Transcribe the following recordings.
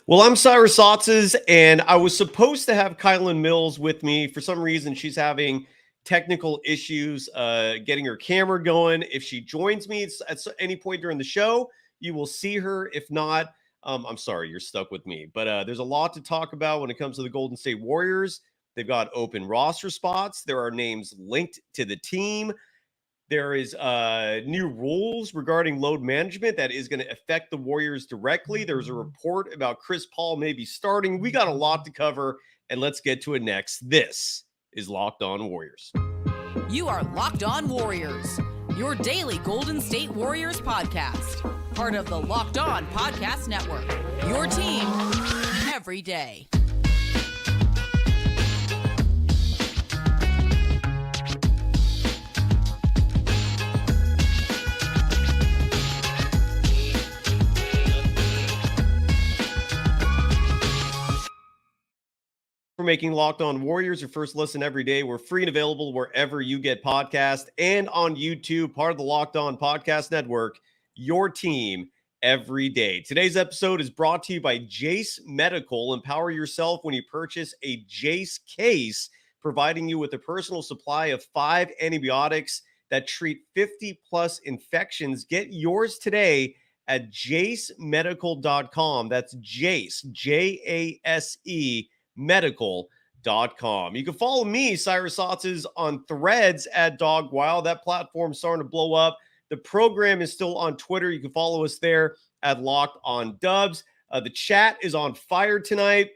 Well, I'm Cyrus Saatsaz, and I was supposed to have Kylen Mills with me. For some reason, she's having technical issues getting her camera going. If she joins me at any point during the show, you will see her. If not, I'm sorry, you're stuck with me. But there's a lot to talk about when it comes to the Golden State Warriors. They've got open roster spots. There are names linked to the team. There is new rules regarding load management that is going to affect the Warriors directly. There's a report about Chris Paul maybe starting. We got a lot to cover, and let's get to it next. This is Locked On Warriors. You are Locked On Warriors, your daily Golden State Warriors podcast. Part of the Locked On Podcast Network, your team every day. For making Locked On Warriors your first listen every day. We're free and available wherever you get podcasts and on YouTube, part of the Locked On Podcast Network, your team every day. Today's episode is brought to you by Jace Medical. Empower yourself when you purchase a Jace case, providing you with a personal supply of 5 antibiotics that treat 50 plus infections. Get yours today at jacemedical.com. That's Jace, Jase medical.com. You can follow me, Cyrus Saatsaz, on Threads at Dogwild. That platform's starting to blow up. The program is still on Twitter. You can follow us there at Locked On Dubs. The chat is on fire tonight.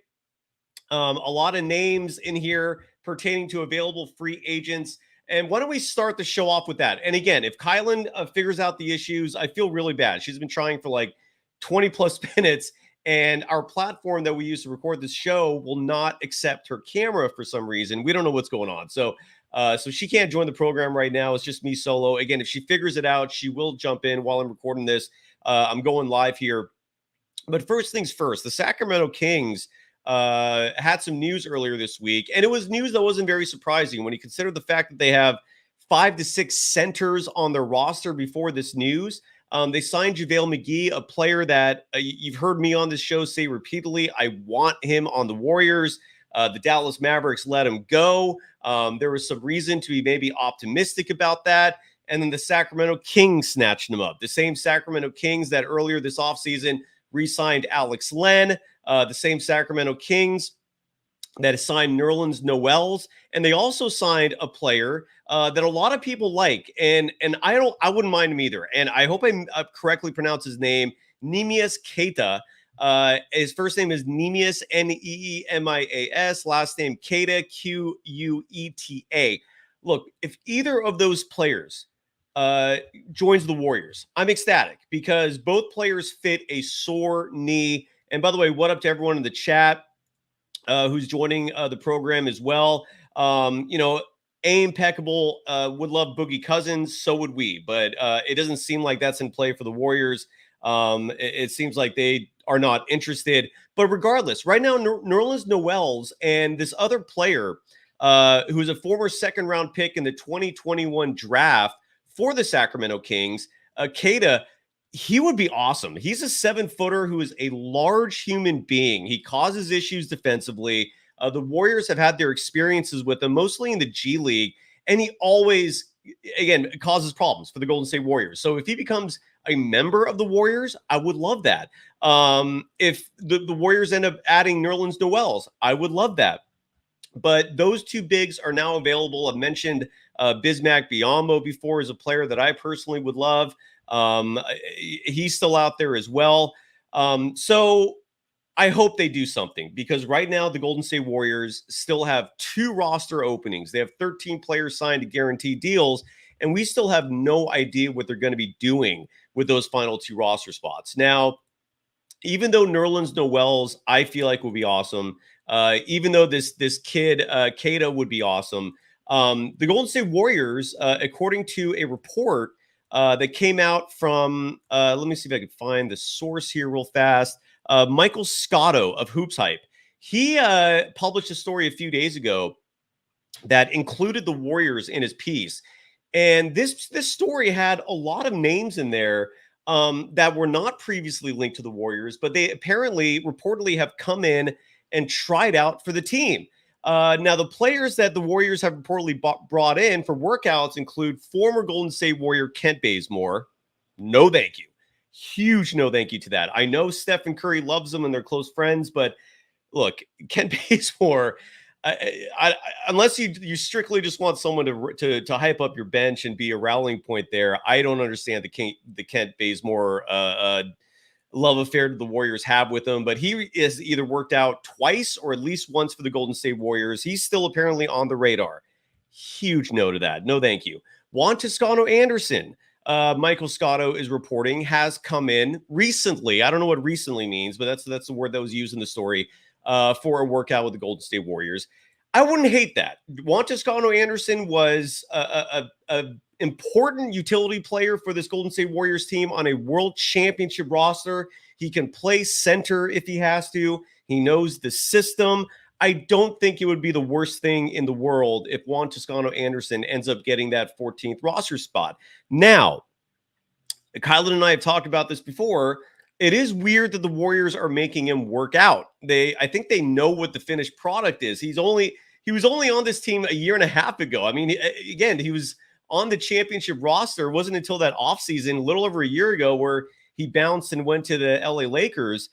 A lot of names in here pertaining to available free agents. And why don't we start the show off with that? And again, if Kylan figures out the issues, I feel really bad. She's been trying for like 20 plus minutes. And our platform that we use to record this show will not accept her camera for some reason. We don't know what's going on. So she can't join the program right now. It's just me solo. Again, if she figures it out, she will jump in while I'm recording this. I'm going live here. But first things first, the Sacramento Kings had some news earlier this week. And it was news that wasn't very surprising when you consider the fact that they have 5 to 6 centers on their roster before this news. They signed JaVale McGee, a player that you've heard me on this show say repeatedly, I want him on the Warriors. The Dallas Mavericks let him go. There was some reason to be maybe optimistic about that. And then the Sacramento Kings snatched him up. The same Sacramento Kings that earlier this offseason re-signed Alex Len. The same Sacramento Kings that signed Nerlens Noels, and they also signed a player that a lot of people like, and I wouldn't mind him either. And I hope I correctly pronounce his name, Neemias Queta. His first name is Neemias, Neemias, last name Queta, Queta. Look, if either of those players joins the Warriors, I'm ecstatic because both players fit a sore knee. And by the way, what up to everyone in the chat who's joining the program as well. Impeccable. Would love Boogie Cousins. So would we. But it doesn't seem like that's in play for the Warriors. It seems like they are not interested. But regardless, right now, Nerlens Noels and this other player who's a former second-round pick in the 2021 draft for the Sacramento Kings, Queta, he would be awesome. He's a 7-footer who is a large human being. He causes issues defensively. The Warriors have had their experiences with him, mostly in the G League, and he always, again, causes problems for the Golden State Warriors. So if he becomes a member of the Warriors, I would love that. If the Warriors end up adding Nerlens Noels, I would love that. But those two bigs are now available. I've mentioned Bismack Biyombo before as a player that I personally would love. He's still out there as well. So I hope they do something because right now the Golden State Warriors still have 2 roster openings. They have 13 players signed to guaranteed deals, and we still have no idea what they're going to be doing with those final 2 roster spots. Now, even though Nerlens Noels, I feel like would be awesome, even though this kid, Queta, would be awesome, the Golden State Warriors, according to a report that came out from, let me see if I can find the source here real fast. Michael Scotto of Hoops Hype. He published a story a few days ago that included the Warriors in his piece. And this story had a lot of names in there that were not previously linked to the Warriors, but they apparently reportedly have come in and tried out for the team. Now, the players that the Warriors have reportedly brought in for workouts include former Golden State Warrior Kent Bazemore. No, thank you. Huge no thank you to that. I know Stephen Curry loves them and they're close friends, but look, Kent Bazemore, unless you strictly just want someone to hype up your bench and be a rallying point there, I don't understand the Kent Bazemore love affair that the Warriors have with him. But he is either worked out twice or at least once for the Golden State Warriors. He's still apparently on the radar. Huge no to that. No, thank you. Juan Toscano Anderson. Michael Scotto is reporting has come in recently. I don't know what recently means, but that's the word that was used in the story for a workout with the Golden State Warriors. I wouldn't hate that. Juan Toscano Anderson was a important utility player for this Golden State Warriors team on a world championship roster. He can play center if he has to. He knows the system. I don't think it would be the worst thing in the world if Juan Toscano Anderson ends up getting that 14th roster spot. Now, Kylen and I have talked about this before. It is weird that the Warriors are making him work out. I think they know what the finished product is. He was only on this team a year and a half ago. I mean, again, he was on the championship roster. It wasn't until that offseason, a little over a year ago, where he bounced and went to the LA Lakers.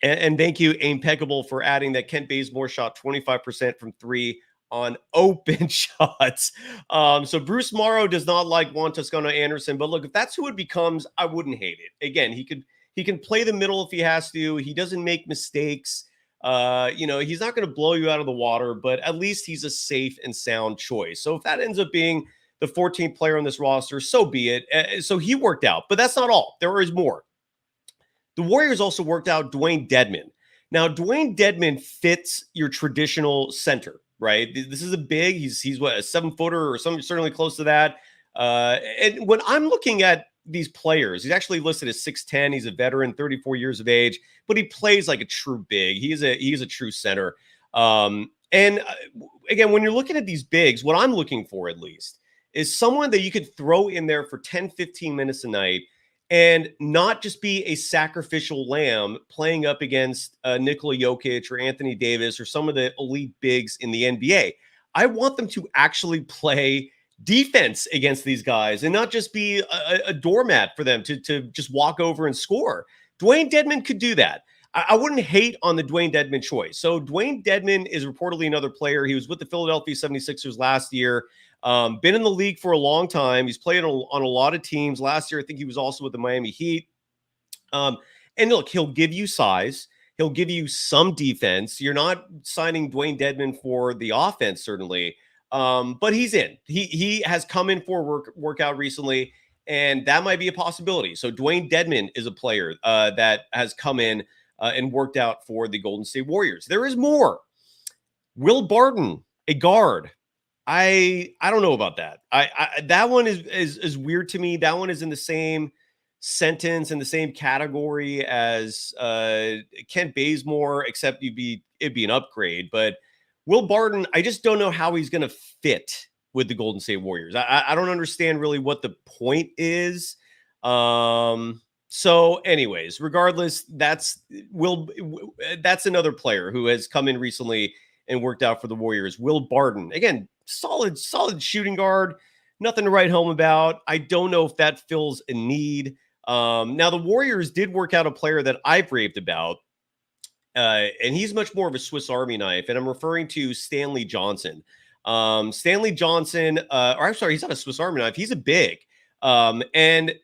And thank you, Impeccable, for adding that Kent Bazemore shot 25% from three on open shots. So Bruce Morrow does not like Juan Toscano Anderson, but look, if that's who it becomes, I wouldn't hate it. Again, he can play the middle if he has to. He doesn't make mistakes. He's not going to blow you out of the water, but at least he's a safe and sound choice. So if that ends up being the 14th player on this roster, so be it. So he worked out, but that's not all. There is more. The Warriors also worked out Dwayne Dedmon. Now, Dwayne Dedmon fits your traditional center, right? This is a big, he's what, a 7-footer or something, certainly close to that. And when I'm looking at these players, he's actually listed as 6'10". He's a veteran, 34 years of age, but he plays like a true big. He is a true center. Again, when you're looking at these bigs, what I'm looking for at least is someone that you could throw in there for 10, 15 minutes a night and not just be a sacrificial lamb playing up against Nikola Jokic or Anthony Davis or some of the elite bigs in the NBA. I want them to actually play defense against these guys and not just be a doormat for them to just walk over and score. Dwayne Dedmon could do that. I wouldn't hate on the Dwayne Dedmon choice. So Dwayne Dedmon is reportedly another player. He was with the Philadelphia 76ers last year. Been in the league for a long time. He's played on a lot of teams. Last year, I think he was also with the Miami Heat. And look, he'll give you size. He'll give you some defense. You're not signing Dwayne Dedmon for the offense, certainly. But he's in. He has come in for a workout recently, and that might be a possibility. So Dwayne Dedmon is a player that has come in and worked out for the Golden State Warriors. There is more. Will Barton, a guard. I don't know about that. That one is weird to me. That one is in the same sentence, in the same category as Kent Bazemore, except it'd be an upgrade. But Will Barton, I just don't know how he's going to fit with the Golden State Warriors. I don't understand really what the point is. So anyways, regardless, that's another player who has come in recently and worked out for the Warriors. Will Barton, again, solid shooting guard, nothing to write home about. I don't know if that fills a need. Now, the Warriors did work out a player that I've raved about, and he's much more of a Swiss Army knife, and I'm referring to Stanley Johnson. Stanley Johnson, or I'm sorry, he's not a Swiss Army knife. He's a big. And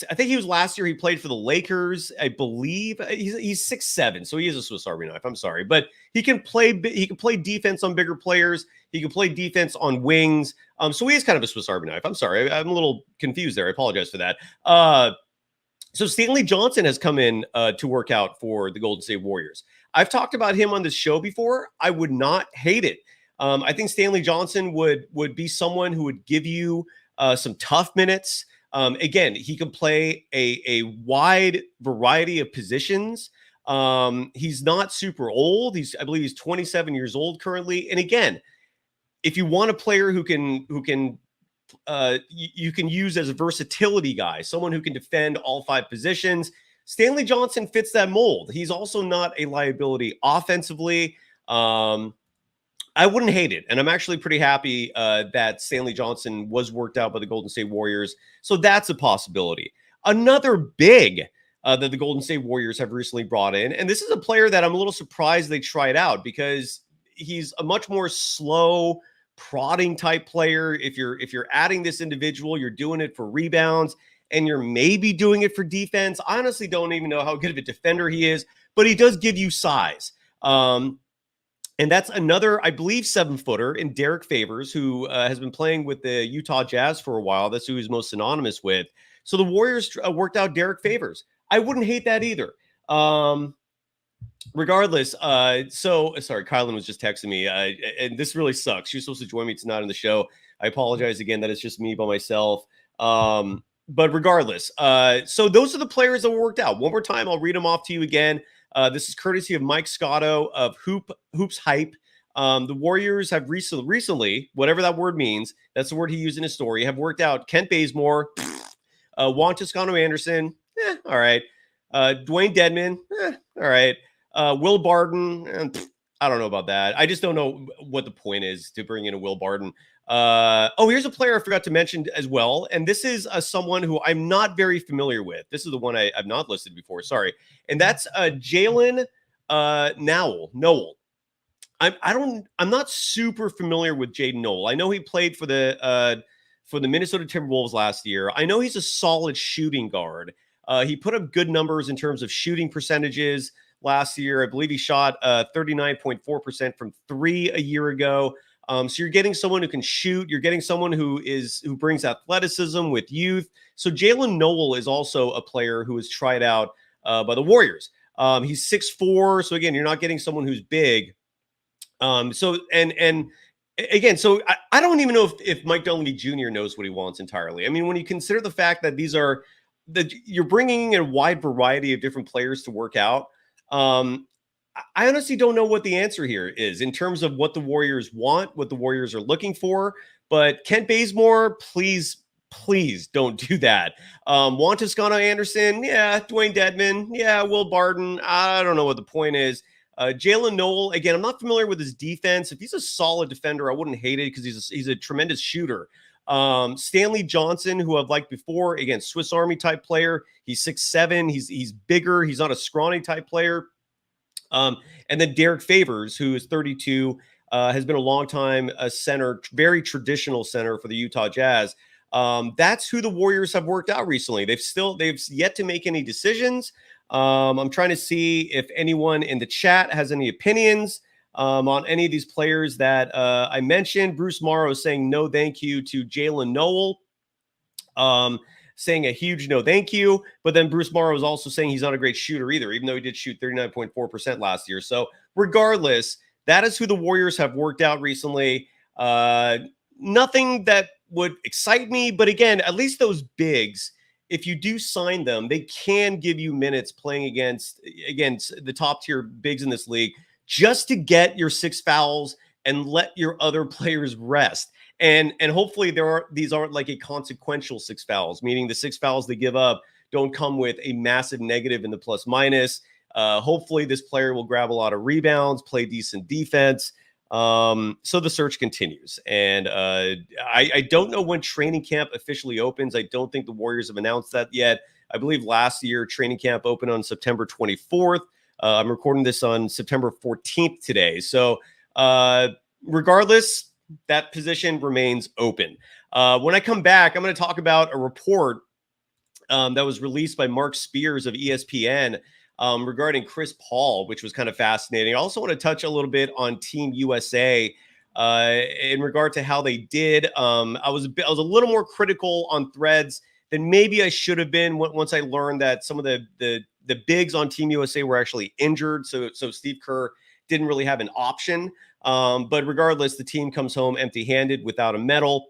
I think he was last year. He played for the Lakers, I believe. He's 6'7", so he is a Swiss Army knife. I'm sorry, but he can play defense on bigger players. He can play defense on wings. So he is kind of a Swiss Army knife. I'm sorry, I'm a little confused there. I apologize for that. So Stanley Johnson has come in to work out for the Golden State Warriors. I've talked about him on this show before. I would not hate it. I think Stanley Johnson would be someone who would give you some tough minutes. Again, he can play a wide variety of positions. He's not super old. I believe he's 27 years old currently. And again, if you want a player who can you can use as a versatility guy, someone who can defend all 5 positions. Stanley Johnson fits that mold. He's also not a liability offensively. I wouldn't hate it. And I'm actually pretty happy that Stanley Johnson was worked out by the Golden State Warriors. So that's a possibility. Another big that the Golden State Warriors have recently brought in, and this is a player that I'm a little surprised they tried out because he's a much more slow, prodding type player. If you're adding this individual, you're doing it for rebounds and you're maybe doing it for defense. I honestly don't even know how good of a defender he is, but he does give you size. And that's another, I believe, 7-footer in Derek Favors, who has been playing with the Utah Jazz for a while. That's who he's most synonymous with. So the Warriors worked out Derek Favors. I wouldn't hate that either. Regardless, sorry, Kylen was just texting me, and this really sucks. She was supposed to join me tonight on the show. I apologize again that it's just me by myself. But regardless, so those are the players that were worked out. One more time, I'll read them off to you again. This is courtesy of Mike Scotto of Hoops Hype. The Warriors have recently, whatever that word means, that's the word he used in his story, have worked out Kent Bazemore, Juan Toscano-Anderson, all right. Dwayne Dedman, all right. Will Barton, I don't know about that. I just don't know what the point is to bring in a Will Barton. Here's a player I forgot to mention as well. And this is someone who I'm not very familiar with. This is the one I've not listed before. Sorry. And that's Jalen Noel. I'm not super familiar with Jaden Noel. I know he played for the Minnesota Timberwolves last year. I know he's a solid shooting guard. He put up good numbers in terms of shooting percentages last year. I believe he shot 39.4% from 3 a year ago. So you're getting someone who can shoot. You're getting someone who brings athleticism with youth. So Jalen Noel is also a player who was tried out by the Warriors. He's 6'4". So again, you're not getting someone who's big. So I don't even know if Mike Dunleavy Jr. knows what he wants entirely. I mean, when you consider the fact that you're bringing in a wide variety of different players to work out. I honestly don't know what the answer here is in terms of what the Warriors want, what the Warriors are looking for. But Kent Bazemore, please don't do that. Juan Toscano-Anderson, yeah. Dwayne Dedman, yeah. Will Barton, I don't know what the point is. Jalen Noel, again, I'm not familiar with his defense. If he's a solid defender, I wouldn't hate it because he's a tremendous shooter. Stanley Johnson, who I've liked before, again, Swiss Army type player. He's 6'7". He's bigger. He's not a scrawny type player. And then Derek Favors, who is 32, has been a long time center, very traditional center for the Utah Jazz. That's who the Warriors have worked out recently. They've yet to make any decisions. I'm trying to see if anyone in the chat has any opinions on any of these players that I mentioned. Bruce Morrow is saying no thank you to Jalen Noel. Saying a huge no thank you. But then Bruce Morrow is also saying he's not a great shooter either, even though he did shoot 39.4% last year. So regardless, that is who the Warriors have worked out recently. Nothing that would excite me. But again, at least those bigs, if you do sign them, they can give you minutes playing against the top tier bigs in this league just to get your 6 fouls and let your other players rest. And hopefully these aren't like a consequential 6 fouls, meaning the 6 fouls they give up don't come with a massive negative in the plus minus. Hopefully this player will grab a lot of rebounds, play decent defense. So the search continues. And I don't know when training camp officially opens. I don't think the Warriors have announced that yet. I believe last year training camp opened on September 24th. I'm recording this on September 14th today. So regardless, that position remains open. When I come back, I'm going to talk about a report that was released by Mark Spears of ESPN regarding Chris Paul, which was kind of fascinating. I also want to touch a little bit on Team USA in regard to how they did. I was a little more critical on Threads than maybe I should have been once I learned that some of the bigs on Team USA were actually injured. So Steve Kerr didn't really have an option. But regardless, the team comes home empty-handed without a medal.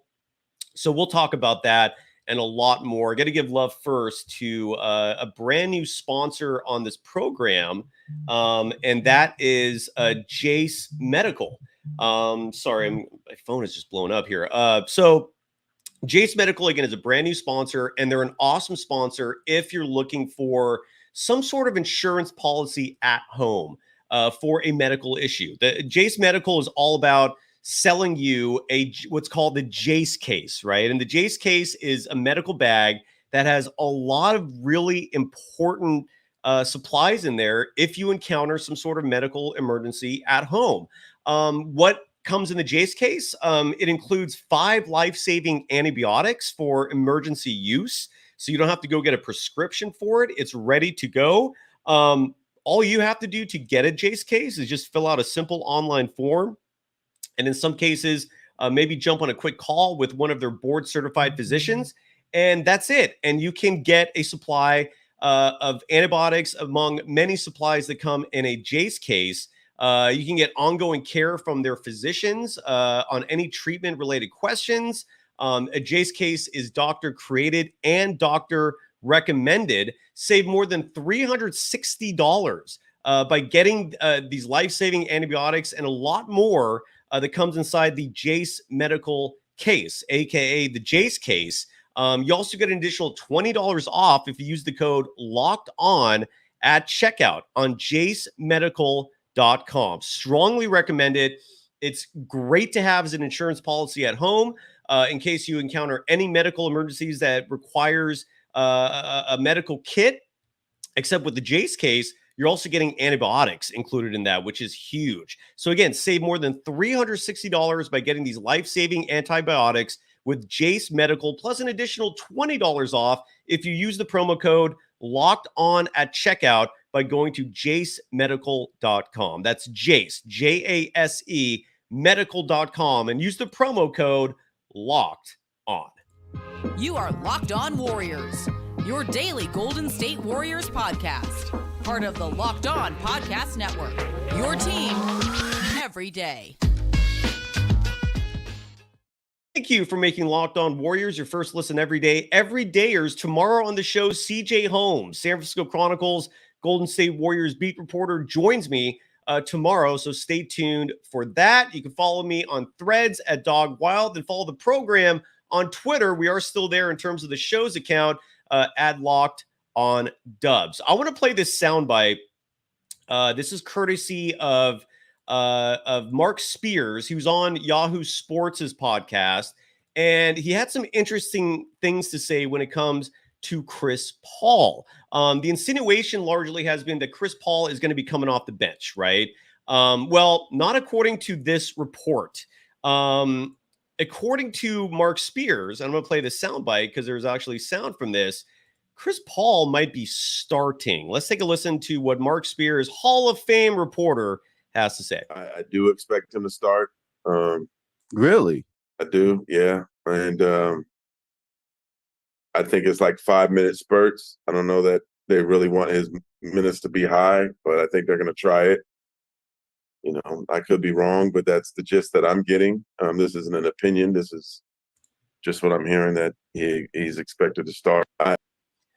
So we'll talk about that and a lot more. Got to give love first to a brand new sponsor on this program, and that is Jace Medical. Sorry, my phone is just blowing up here. So Jace Medical, again, is a brand new sponsor, and they're an awesome sponsor if you're looking for some sort of insurance policy at home for a medical issue. The Jace Medical is all about selling you what's called the Jace case, right? And the Jace case is a medical bag that has a lot of really important supplies in there if you encounter some sort of medical emergency at home. What comes in the Jace case? It includes 5 life-saving antibiotics for emergency use. So you don't have to go get a prescription for it. It's ready to go. All you have to do to get a Jace case is just fill out a simple online form. And in some cases, maybe jump on a quick call with one of their board certified physicians. And that's it. And you can get a supply of antibiotics among many supplies that come in a Jace case. You can get ongoing care from their physicians on any treatment related questions. A Jace case is doctor created and doctor recommended. Save more than $360 by getting these life-saving antibiotics and a lot more that comes inside the Jace Medical case, aka the Jace case. You also get an additional $20 off if you use the code locked on at checkout on jacemedical.com. Strongly recommend it. It's great to have as an insurance policy at home in case you encounter any medical emergencies that requires a medical kit. Except with the Jace case, you're also getting antibiotics included in that, which is huge. So again, save more than $360 by getting these life-saving antibiotics with Jace Medical, plus an additional $20 off if you use the promo code locked on at checkout by going to jacemedical.com. That's Jace, Jase, medical.com, and use the promo code locked on. You are Locked On Warriors, your daily Golden State Warriors podcast. Part of the Locked On Podcast Network, your team every day. Thank you for making Locked On Warriors your first listen every day. Everydayers, tomorrow on the show, CJ Holmes, San Francisco Chronicles, Golden State Warriors beat reporter, joins me tomorrow, so stay tuned for that. You can follow me on Threads at Dog Wild and follow the program on Twitter. We are still there in terms of the show's account, at Locked On Dubs. I want to play this soundbite. This is courtesy of Mark Spears, who's on Yahoo Sports' podcast, and he had some interesting things to say when it comes to Chris Paul. The insinuation largely has been that Chris Paul is going to be coming off the bench, right? Well, not according to this report. According to Mark Spears, I'm going to play the soundbite because there's actually sound from this. Chris Paul might be starting. Let's take a listen to what Mark Spears, Hall of Fame reporter, has to say. I do expect him to start. Really? I do, yeah. And I think it's like 5-minute spurts. I don't know that they really want his minutes to be high, but I think they're going to try it. You know, I could be wrong, but that's the gist that I'm getting. This isn't an opinion. This is just what I'm hearing, that he's expected to start.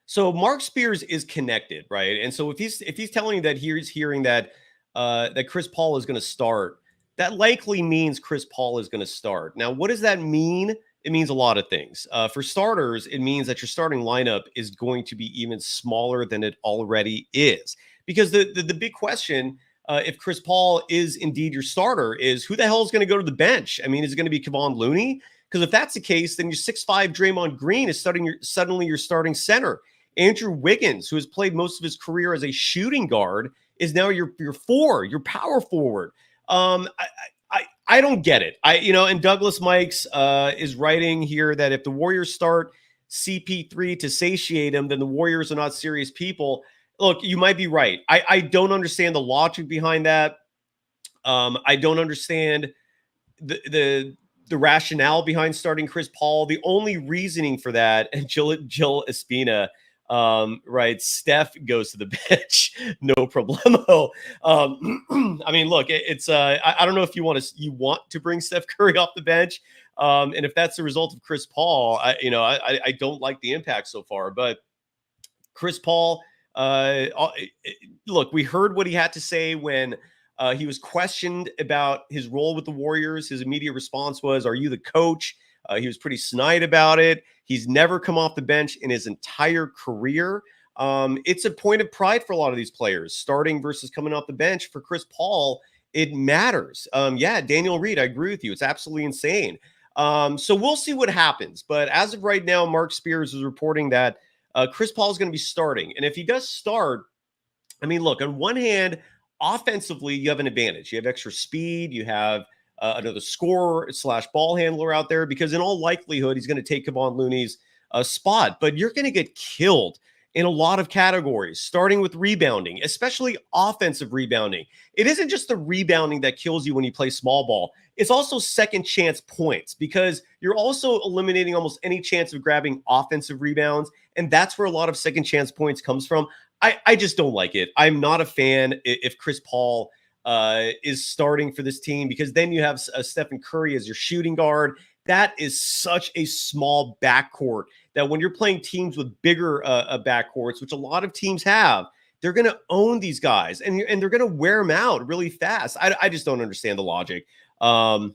So Mark Spears is connected, right? And so if he's telling you that he's hearing that that Chris Paul is going to start, that likely means Chris Paul is going to start. Now, what does that mean? It means a lot of things. For starters, it means that your starting lineup is going to be even smaller than it already is. Because the big question, if Chris Paul is indeed your starter, is who the hell is going to go to the bench? I mean, is it going to be Kevon Looney? Because if that's the case, then your 6'5" Draymond Green is suddenly your starting center. Andrew Wiggins, who has played most of his career as a shooting guard, is now your your power forward. I don't get it. And Douglas Mikes is writing here that if the Warriors start CP3 to satiate him, then the Warriors are not serious people. Look, you might be right. I don't understand the logic behind that. I don't understand the rationale behind starting Chris Paul. The only reasoning for that, and Jill Espina writes, Steph goes to the bench, no problemo. I mean, look, it's I don't know if you want to bring Steph Curry off the bench, and if that's the result of Chris Paul, I don't like the impact so far. But Chris Paul, look, we heard what he had to say when he was questioned about his role with the Warriors. His immediate response was, "Are you the coach?" He was pretty snide about it. He's never come off the bench in his entire career. It's a point of pride for a lot of these players, starting versus coming off the bench. For Chris Paul, it matters. Yeah, Daniel Reed, I agree with you. It's absolutely insane. So we'll see what happens. But as of right now, Mark Spears is reporting that Chris Paul is going to be starting. And if he does start, I mean, look, on one hand, offensively, you have an advantage. You have extra speed. You have another scorer / ball handler out there, because in all likelihood, he's going to take Kevon Looney's spot. But you're going to get killed in a lot of categories, starting with rebounding, especially offensive rebounding. It isn't just the rebounding that kills you when you play small ball. It's also second chance points, because you're also eliminating almost any chance of grabbing offensive rebounds. And that's where a lot of second chance points comes from. I just don't like it. I'm not a fan if Chris Paul is starting for this team, because then you have Stephen Curry as your shooting guard. That is such a small backcourt that when you're playing teams with bigger backcourts, which a lot of teams have, they're going to own these guys and they're going to wear them out really fast. I just don't understand the logic. And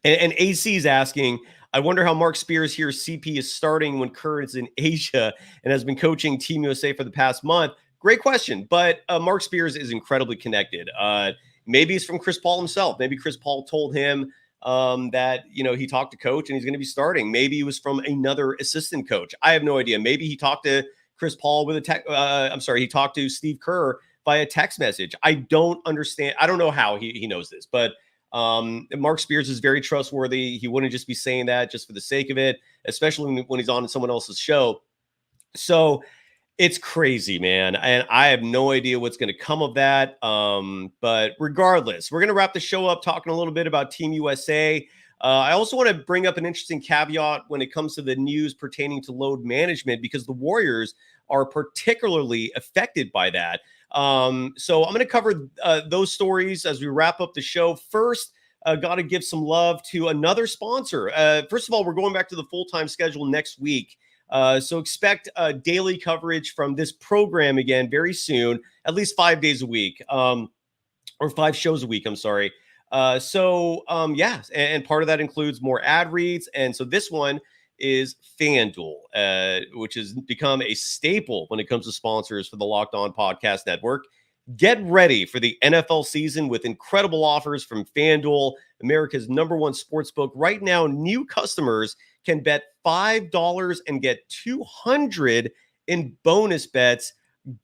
AC is asking, I wonder how Mark Spears hears CP is starting when Kerr is in Asia and has been coaching Team USA for the past month. Great question. But Mark Spears is incredibly connected. Maybe it's from Chris Paul himself. Maybe Chris Paul told him that, he talked to coach and he's going to be starting. Maybe it was from another assistant coach. I have no idea. Maybe he talked to Chris Paul with he talked to Steve Kerr via text message. I don't understand. I don't know how he knows this, but Mark Spears is very trustworthy. He wouldn't just be saying that just for the sake of it, especially when he's on someone else's show. So it's crazy, man. And I have no idea what's going to come of that. But regardless, we're going to wrap the show up talking a little bit about Team USA. I also want to bring up an interesting caveat when it comes to the news pertaining to load management, because the Warriors are particularly affected by that. So I'm going to cover those stories as we wrap up the show. First, got to give some love to another sponsor. First of all, we're going back to the full-time schedule next week. So expect daily coverage from this program again very soon, at least 5 days a week, or 5 shows a week. I'm sorry. Yeah, and part of that includes more ad reads. And so this one is FanDuel, which has become a staple when it comes to sponsors for the Locked On Podcast Network. Get ready for the NFL season with incredible offers from FanDuel, America's #1 sportsbook. Right now, new customers can bet $5 and get $200 in bonus bets,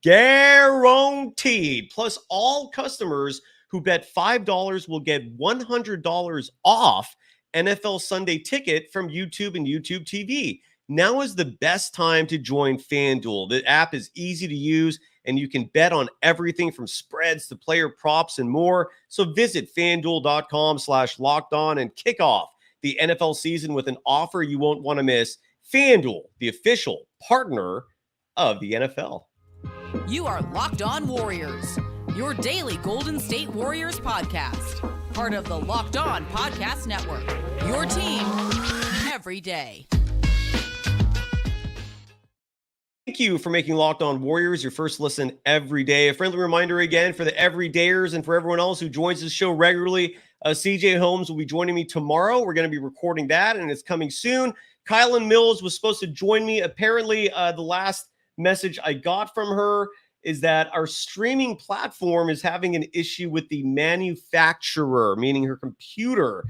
guaranteed. Plus, all customers who bet $5 will get $100 off NFL Sunday Ticket from YouTube and YouTube TV. Now is the best time to join FanDuel. The app is easy to use, and you can bet on everything from spreads to player props and more. So visit FanDuel.com/lockedon and kick off the NFL season with an offer you won't want to miss. FanDuel, the official partner of the NFL. You are Locked On Warriors, your daily Golden State Warriors podcast. Part of the Locked On Podcast Network, your team every day. Thank you for making Locked On Warriors your first listen every day. A friendly reminder again for the everydayers and for everyone else who joins this show regularly. CJ Holmes will be joining me tomorrow. We're going to be recording that, and it's coming soon. Kylen Mills was supposed to join me. Apparently, the last message I got from her is that our streaming platform is having an issue with the manufacturer, meaning her computer.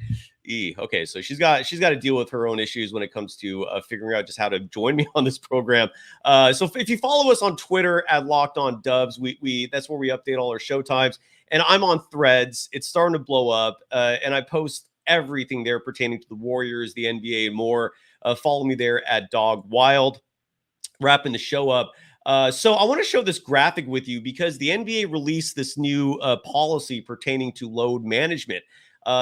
Okay, so she's got to deal with her own issues when it comes to figuring out just how to join me on this program. So if you follow us on Twitter at Locked On Dubs, we that's where we update all our show times. And I'm on Threads. It's starting to blow up, and I post everything there pertaining to the Warriors, the NBA, and more. Follow me there at Dog Wild. Wrapping the show up. So I want to show this graphic with you because the NBA released this new policy pertaining to load management.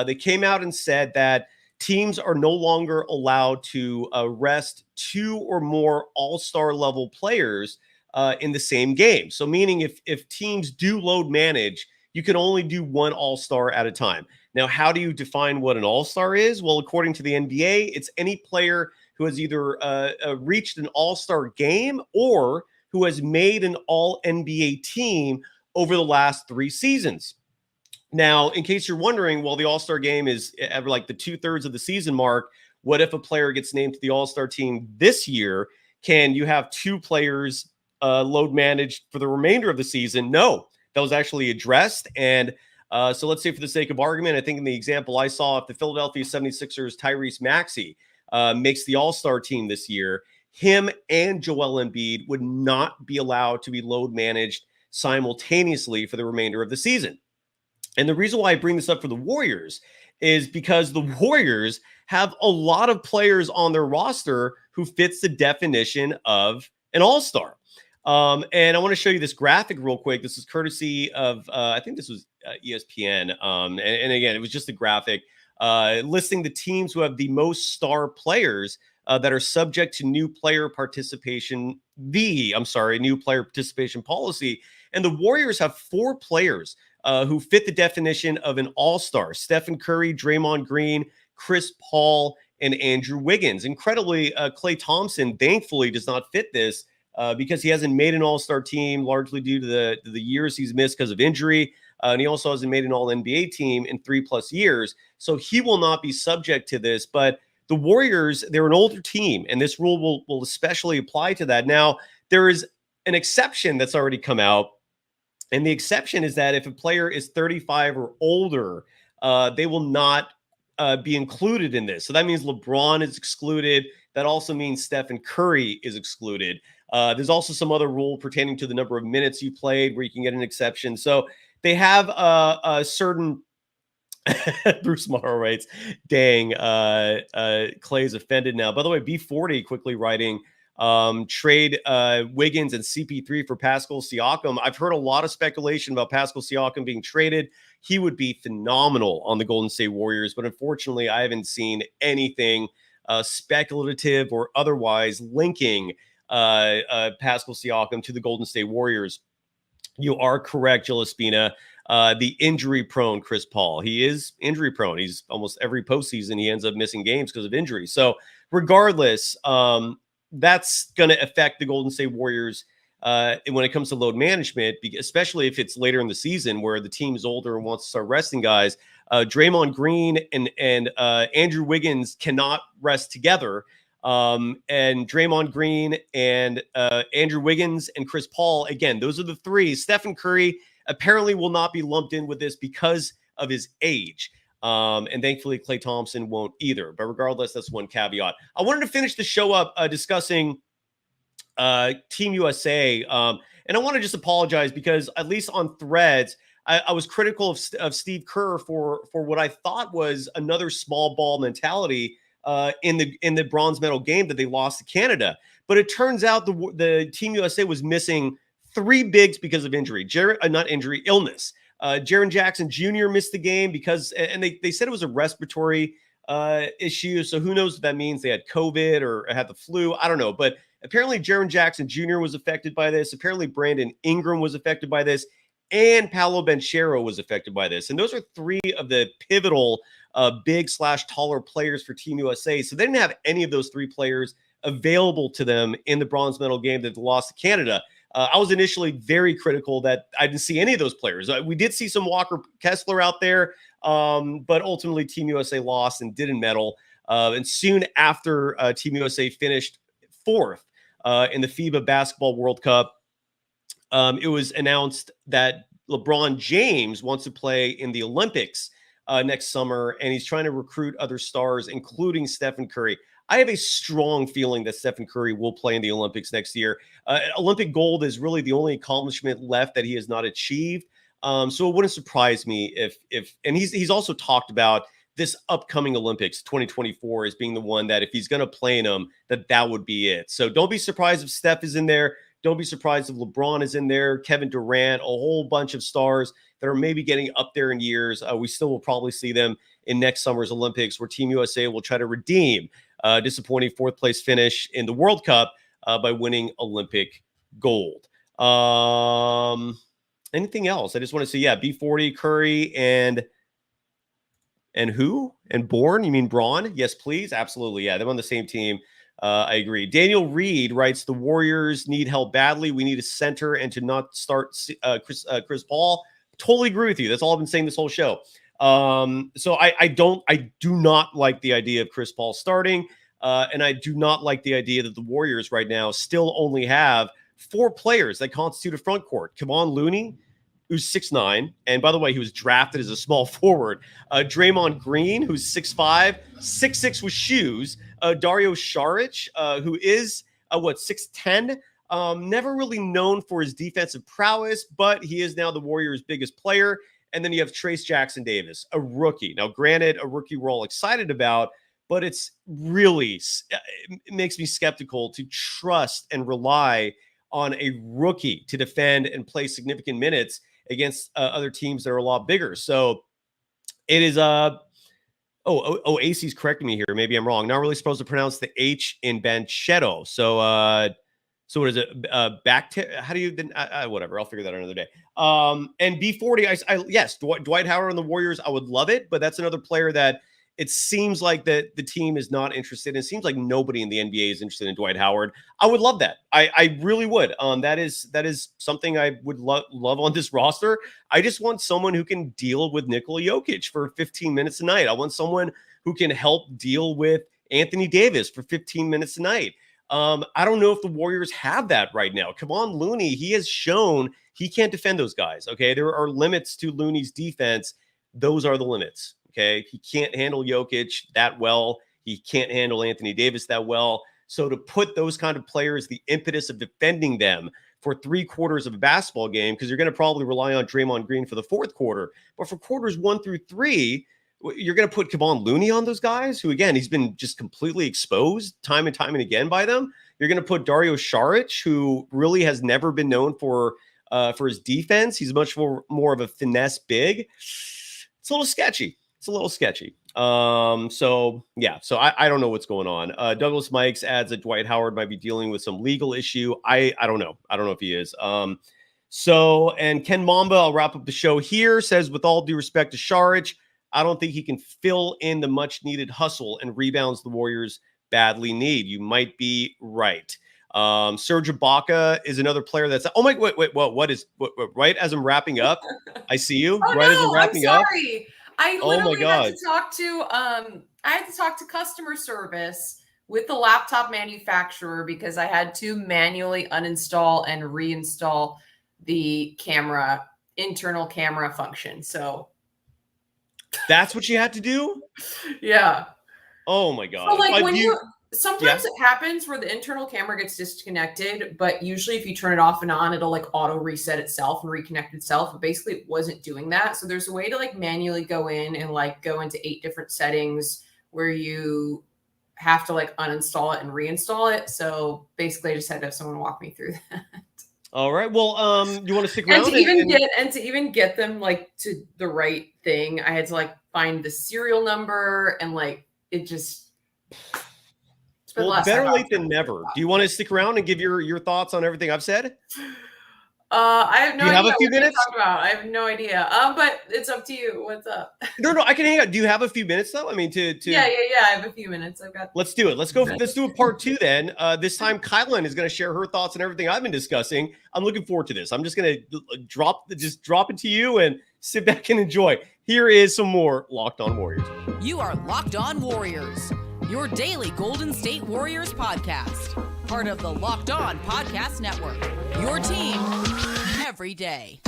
They came out and said that teams are no longer allowed to rest 2 or more all-star level players in the same game. So meaning if teams do load manage, you can only do 1 all-star at a time. Now, how do you define what an all-star is? Well, according to the NBA, it's any player who has either reached an all-star game or who has made an all-NBA team over the last 3 seasons. Now, in case you're wondering, well, the all-star game is at like the 2/3 of the season mark. What if a player gets named to the All-Star team this year? Can you have 2 players load managed for the remainder of the season? No, that was actually addressed. And so let's say for the sake of argument, I think in the example I saw, if the Philadelphia 76ers Tyrese Maxey makes the All-Star team this year, him and Joel Embiid would not be allowed to be load managed simultaneously for the remainder of the season. And the reason why I bring this up for the Warriors is because the Warriors have a lot of players on their roster who fits the definition of an all-star. And I want to show you this graphic real quick. This is courtesy of, I think this was ESPN. And again, it was just a graphic listing the teams who have the most star players that are subject to new player participation policy. And the Warriors have 4 players who fit the definition of an all-star: Stephen Curry, Draymond Green, Chris Paul, and Andrew Wiggins. Incredibly, Klay Thompson, thankfully, does not fit this because he hasn't made an all-star team, largely due to the years he's missed because of injury. And he also hasn't made an all-NBA team in 3+ years. So he will not be subject to this. But the Warriors, they're an older team, and this rule will especially apply to that. Now, there is an exception that's already come out. And the exception is that if a player is 35 or older, they will not be included in this. So that means LeBron is excluded. That also means Stephen Curry is excluded. There's also some other rule pertaining to the number of minutes you played where you can get an exception. So they have a certain Bruce Morrow writes, dang, Clay's offended now. By the way, B40 quickly writing, trade Wiggins and CP3 for Pascal Siakam. I've heard a lot of speculation about Pascal Siakam being traded. He would be phenomenal on the Golden State Warriors, but unfortunately, I haven't seen anything speculative or otherwise linking Pascal Siakam to the Golden State Warriors. You are correct, Jill Espina. The injury-prone Chris Paul. He is injury-prone. He's almost every postseason he ends up missing games because of injury. So regardless, that's going to affect the Golden State Warriors when it comes to load management, especially if it's later in the season where the team is older and wants to start resting guys. Draymond Green and Andrew Wiggins cannot rest together. And Draymond Green and Andrew Wiggins and Chris Paul, again, those are the 3. Stephen Curry apparently will not be lumped in with this because of his age. And thankfully, Klay Thompson won't either. But regardless, that's one caveat. I wanted to finish the show up discussing Team USA. And I want to just apologize because at least on Threads, I was critical of Steve Kerr for what I thought was another small ball mentality in the bronze medal game that they lost to Canada. But it turns out the Team USA was missing 3 bigs because of injury. Illness. Jaren Jackson Jr. missed the game because, and they said it was a respiratory issue. So who knows what that means? They had COVID or had the flu. I don't know. But apparently Jaren Jackson Jr. was affected by this. Apparently Brandon Ingram was affected by this. And Paolo Banchero was affected by this. And those are 3 of the pivotal big/taller players for Team USA. So they didn't have any of those 3 players available to them in the bronze medal game that they lost to Canada. I was initially very critical that I didn't see any of those players. We did see some Walker Kessler out there, but ultimately Team USA lost and didn't medal. And soon after Team USA finished 4th in the FIBA Basketball World Cup, it was announced that LeBron James wants to play in the Olympics next summer, and he's trying to recruit other stars, including Stephen Curry. I have a strong feeling that Stephen Curry will play in the Olympics next year. Olympic gold is really the only accomplishment left that he has not achieved. So it wouldn't surprise me if and he's also talked about this upcoming Olympics 2024 as being the one that if he's going to play in them, that would be it. So don't be surprised if Steph is in there. Don't be surprised if LeBron is in there, Kevin Durant, a whole bunch of stars that are maybe getting up there in years. We still will probably see them in next summer's Olympics, where Team USA will try to redeem disappointing 4th place finish in the World Cup by winning Olympic gold. Anything else? I just want to say, B40, Curry, and who? And Bourne? You mean Braun? Yes, please. Absolutely. Yeah, they're on the same team. I agree. Daniel Reed writes, the Warriors need help badly. We need a center and to not start Chris Paul. Totally agree with you. That's all I've been saying this whole show. So I do not like the idea of Chris Paul starting. And I do not like the idea that the Warriors right now still only have 4 players that constitute a front court. Kevon Looney, who's 6'9", and by the way, he was drafted as a small forward. Draymond Green, who's 6'5", 6'6" with shoes. Dario Saric, who is 6'10". Never really known for his defensive prowess, but he is now the Warriors' biggest player. And then you have Trace Jackson Davis, a rookie. Now, granted, a rookie we're all excited about, but it makes me skeptical to trust and rely on a rookie to defend and play significant minutes against other teams that are a lot bigger. So it is AC's correcting me here. Maybe I'm wrong. Not really supposed to pronounce the H in Banchero. So what is it? How do you then? Whatever. I'll figure that out another day. And B40. Yes, Dwight Howard on the Warriors. I would love it, but that's another player that it seems like that the team is not interested. It seems like nobody in the NBA is interested in Dwight Howard. I would love that. I really would. That is something I would love on this roster. I just want someone who can deal with Nikola Jokic for 15 minutes a night. I want someone who can help deal with Anthony Davis for 15 minutes a night. I don't know if the Warriors have that right now. Kevon Looney, he has shown he can't defend those guys. Okay, there are limits to Looney's defense. Those are the limits. Okay, he can't handle Jokic that well. He can't handle Anthony Davis that well. So to put those kind of players, the impetus of defending them for 3/4 of a basketball game, because you're going to probably rely on Draymond Green for the 4th quarter, but for quarters 1 through 3, you're going to put Kevon Looney on those guys who, again, he's been just completely exposed time and time and again by them. You're going to put Dario Saric, who really has never been known for his defense. He's much more of a finesse big. It's a little sketchy. So I don't know what's going on. Douglas Mikes adds that Dwight Howard might be dealing with some legal issue. I don't know. I don't know if he is. And Ken Mamba, I'll wrap up the show here, says, with all due respect to Saric, I don't think he can fill in the much needed hustle and rebounds the Warriors badly need. You might be right. Serge Ibaka is another player that's, right as I'm wrapping up, I see you. Oh, right no, as I'm wrapping I'm up. sorry. I literally had to talk to customer service with the laptop manufacturer because I had to manually uninstall and reinstall the internal camera function. So that's what you had to do? Yeah. Oh my God. So sometimes it happens where the internal camera gets disconnected, but usually if you turn it off and on, it'll auto reset itself and reconnect itself. But basically it wasn't doing that. So there's a way to manually go in and go into 8 different settings where you have to uninstall it and reinstall it. So basically I just had to have someone walk me through that. All right. Well, you want to stick around? To even get them to the right thing, I had to find the serial number and it just. Well, better late than never. Do you want to stick around and give your thoughts on everything I've said? I have no idea. You have a few minutes? I have no idea. But it's up to you. What's up? No, I can hang out. Do you have a few minutes though? I mean, Yeah. I have a few minutes. Let's do it. Let's do a part 2 then. This time, Kylan is going to share her thoughts on everything I've been discussing. I'm looking forward to this. I'm just going to drop it to you and sit back and enjoy. Here is some more Locked On Warriors. You are Locked On Warriors, your daily Golden State Warriors podcast. Part of the Locked On Podcast Network, your team every day.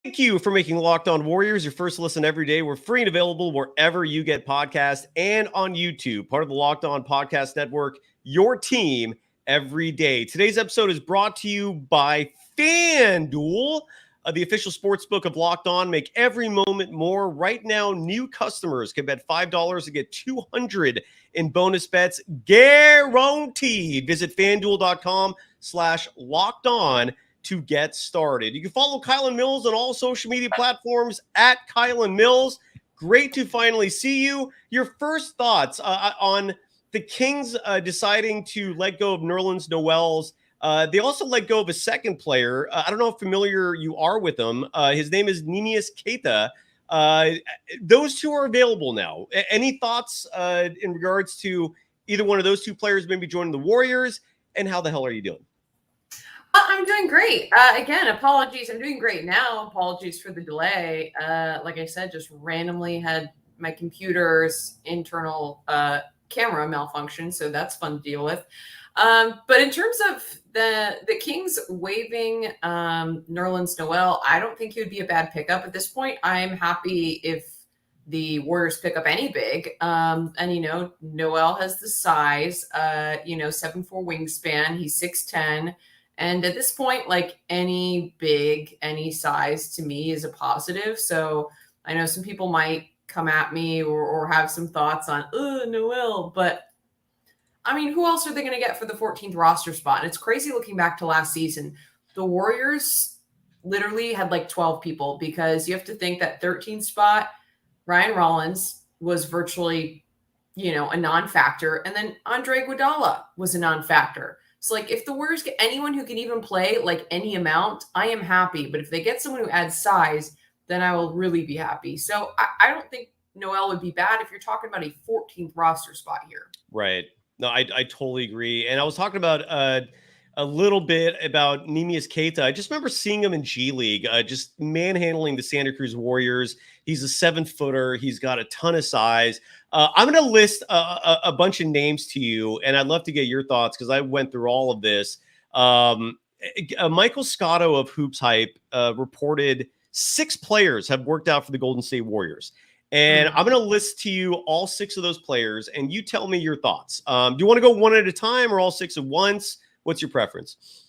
Thank you for making Locked On Warriors your first listen every day. We're free and available wherever you get podcasts and on YouTube, part of the Locked On Podcast Network, your team every day. Today's episode is brought to you by FanDuel, the official sportsbook of Locked On. Make every moment more. Right now, new customers can bet $5 to get $200 in bonus bets guaranteed. Visit FanDuel.com/locked on to get started. You can follow Kylen Mills on all social media platforms at Kylen Mills. Great to finally see you. Your first thoughts on the Kings deciding to let go of Nerlens Noel's. They also let go of a second player. I don't know how familiar you are with him. His name is Ninius Keita. Those two are available now. Any thoughts in regards to either one of those two players maybe joining the Warriors? And how the hell are you doing? I'm doing great. Again, apologies. I'm doing great now. Apologies for the delay. Like I said, just randomly had my computer's internal camera malfunction, so that's fun to deal with. But in terms of the Kings waiving Nerlens Noel, I don't think he would be a bad pickup at this point. I'm happy if the Warriors pick up any big. And Noel has the size, 7'4" wingspan. He's 6'10". And at this point, like any big, any size to me is a positive. So I know some people might come at me or have some thoughts on, Noel, but I mean, who else are they going to get for the 14th roster spot? And it's crazy looking back to last season. The Warriors literally had like 12 people, because you have to think that 13th spot, Ryan Rollins was virtually, a non-factor. And then Andre Iguodala was a non-factor. So like if the Warriors get anyone who can even play like any amount, I am happy. But if they get someone who adds size, then I will really be happy. So I don't think Noel would be bad if you're talking about a 14th roster spot here. Right. No, I totally agree. And I was talking about a little bit about Neemias Queta. I just remember seeing him in G League, just manhandling the Santa Cruz Warriors. He's a 7-footer. He's got a ton of size. I'm going to list a bunch of names to you, and I'd love to get your thoughts because I went through all of this. Michael Scotto of Hoops Hype reported 6 players have worked out for the Golden State Warriors. And I'm going to list to you all 6 of those players, and you tell me your thoughts. Do you want to go one at a time or all 6 at once? What's your preference?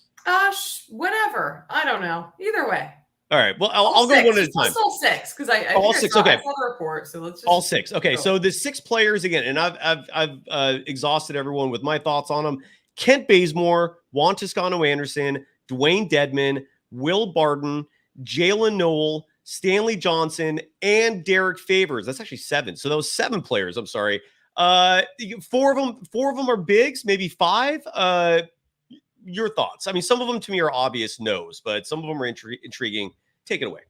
Whatever. I don't know. Either way. All right. Well, I'll go one at a time. Let's all 6 because I all 6. Okay. I saw the report, so let's just all 6. Okay. go. So the 6 players again, and I've exhausted everyone with my thoughts on them. Kent Bazemore, Juan Toscano-Anderson, Dwayne Dedmon, Will Barton, Jalen Noel, Stanley Johnson, and Derek Favors. That's actually 7. So those 7 players. I'm sorry. 4 of them are bigs, maybe 5. Your thoughts? I mean, some of them to me are obvious no's, but some of them are intriguing. Take it away.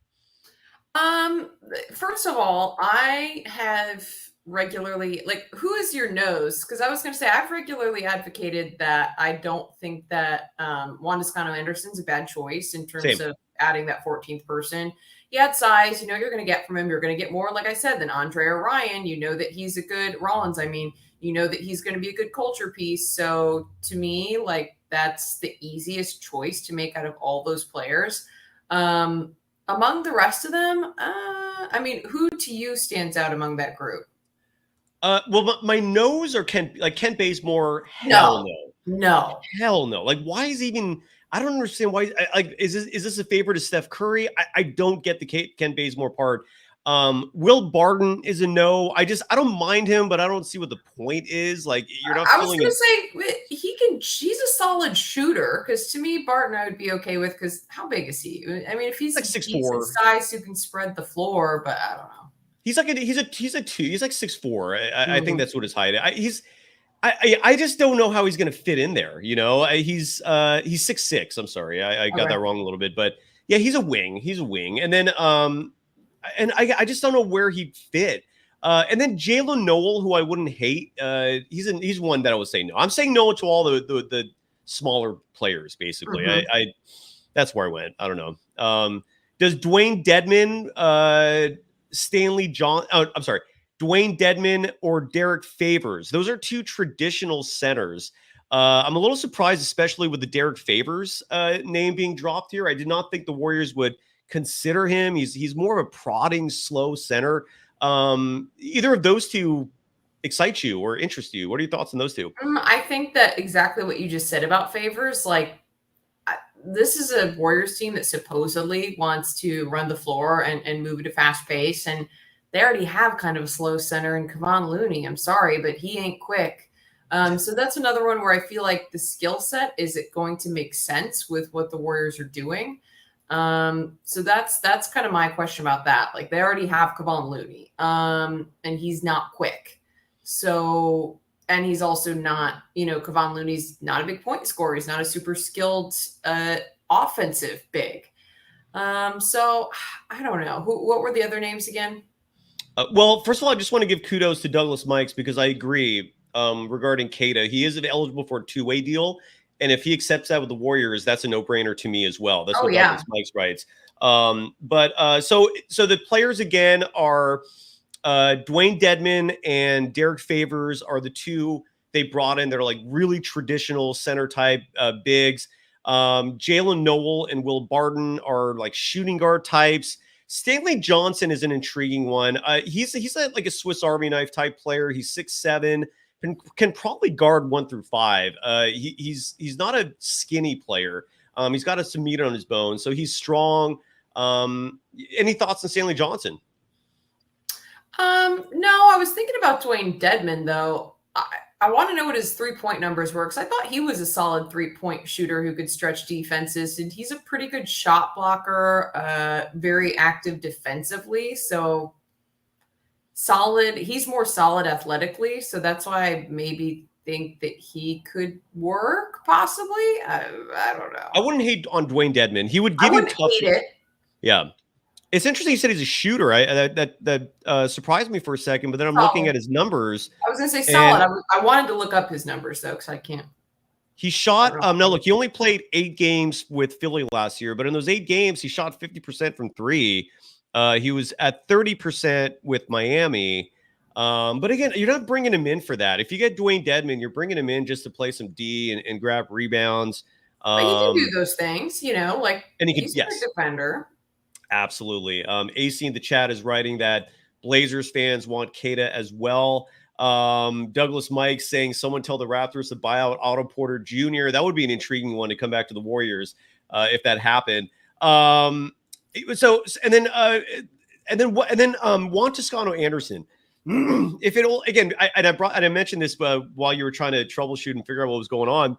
First of all, I have regularly, like, who is your nose? Because I was going to say I've regularly advocated that I don't think that Juan Toscano-Anderson's a bad choice in terms of adding that 14th person. He had size, you're going to get from him. You're going to get more, like I said, than Andre or Ryan. You know that he's a good Rollins. I mean, you know that he's going to be a good culture piece. So to me, like, that's the easiest choice to make out of all those players. Among the rest of them, I mean, who to you stands out among that group? Well, my nose or Kent Bazemore. Hell no. Hell no. Like, why is even? I don't understand why. Is this a favor to Steph Curry? I don't get the Kent Bazemore part. Will Barton is a no. I don't mind him, but I don't see what the point is. Like, you're not. I was going to say he's a solid shooter, because to me, Barton I would be okay with, because how big is he? I mean, if he's like 6'4", size who can spread the floor, but I don't know. He's like he's a 2. He's like 6'4". I think that's what his height. I just don't know how he's going to fit in there. He's 6'6". I'm sorry, I got that wrong a little bit, but yeah, he's a wing. And then and I just don't know where he'd fit. And then Jalen Noel, who I wouldn't hate. He's one that I would say no. I'm saying no to all the smaller players, basically. I that's where I went. I don't know. Does Dwayne Dedmon, Dwayne Dedmon or Derek Favors? Those are 2 traditional centers. I'm a little surprised, especially with the Derek Favors name being dropped here. I did not think the Warriors would consider him. He's more of a prodding, slow center. Either of those 2 excite you or interest you? What are your thoughts on those 2? I think that exactly what you just said about Favors. Like, this is a Warriors team that supposedly wants to run the floor and move at a fast pace, and they already have kind of a slow center in Kevon Looney. I'm sorry, but he ain't quick. So that's another one where I feel like the skill set, is it going to make sense with what the Warriors are doing? So that's kind of my question about that. Like, they already have Kevon Looney, and he's not quick. So, and he's also not, Kevon Looney's not a big point scorer. He's not a super skilled, offensive big. So I don't know. What were the other names again? Well, first of all, I just want to give kudos to Douglas Mikes because I agree regarding Keita. He is eligible for a two-way deal, and if he accepts that with the Warriors, that's a no-brainer to me as well. That's Oh what yeah. Douglas Mikes writes. So the players again are Dwayne Dedman and Derek Favors are the two they brought in. They're like really traditional center type bigs. Jalen Noel and Will Barton are like shooting guard types. Stanley Johnson is an intriguing one. He's like a Swiss Army knife type player. He's 6'7", can probably guard 1 through 5. He's not a skinny player. He's got some meat on his bones, so he's strong. Any thoughts on Stanley Johnson? No, I was thinking about Dwayne Dedman though. I want to know what his 3-point numbers were because I thought he was a solid 3-point shooter who could stretch defenses, and he's a pretty good shot blocker, very active defensively. So solid. He's more solid athletically, so that's why I maybe think that he could work possibly. I don't know. I wouldn't hate on Dwayne Dedman. He would give I you wouldn't tough. hate it. Yeah. It's interesting you said he's a shooter. That surprised me for a second, but then I'm looking at his numbers. I was going to say solid. I wanted to look up his numbers, though, because I can't. He shot no, look, he only played 8 games with Philly last year, but in those 8 games, he shot 50% from 3. He was at 30% with Miami. But again, you're not bringing him in for that. If you get Dwayne Dedman, you're bringing him in just to play some D and grab rebounds. But he can do those things, like and he can, he's a good defender. Absolutely. AC in the chat is writing that Blazers fans want Keita as well. Douglas Mike saying someone tell the Raptors to buy out Otto Porter Jr. That would be an intriguing one to come back to the Warriors if that happened. Juan Toscano Anderson. If it'll again, I mentioned this while you were trying to troubleshoot and figure out what was going on.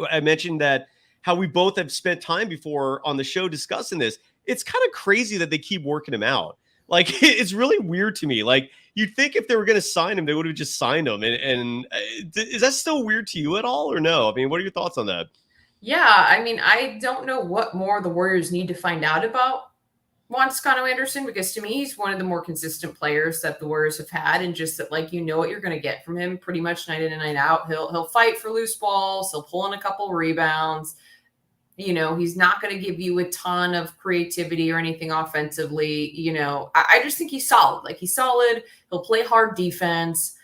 I mentioned that how we both have spent time before on the show discussing this. It's kind of crazy that they keep working him out. Like, it's really weird to me. Like, you'd think if they were going to sign him, they would have just signed him. And is that still weird to you at all or no? I mean, what are your thoughts on that? Yeah, I mean, I don't know what more the Warriors need to find out about Juan Toscano Anderson, because to me, he's one of the more consistent players that the Warriors have had, and just that, like, what you're going to get from him pretty much night in and night out. He'll fight for loose balls. He'll pull in a couple rebounds. He's not going to give you a ton of creativity or anything offensively. I just think he's solid. Like, he's solid. He'll play hard defense.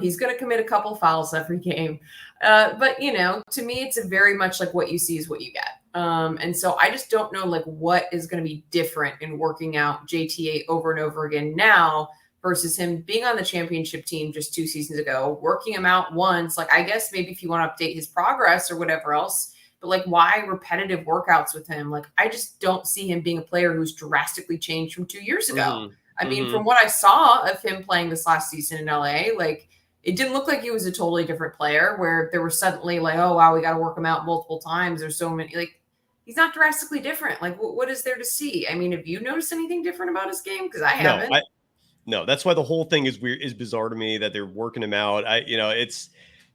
He's going to commit a couple fouls every game. But to me, it's a very much like what you see is what you get. And so I just don't know, like, what is going to be different in working out JTA over and over again now versus him being on the championship team just 2 seasons ago, working him out once. Like, I guess maybe if you want to update his progress or whatever else, but like, why repetitive workouts with him? Like, I just don't see him being a player who's drastically changed from 2 years ago. Mm-hmm. I mean, from what I saw of him playing this last season in LA, like, it didn't look like he was a totally different player where there was suddenly like, oh, wow, we got to work him out multiple times. There's so many, like, he's not drastically different. Like, what is there to see? I mean, have you noticed anything different about his game? Because I haven't. No, that's why the whole thing is weird, is bizarre to me that they're working him out.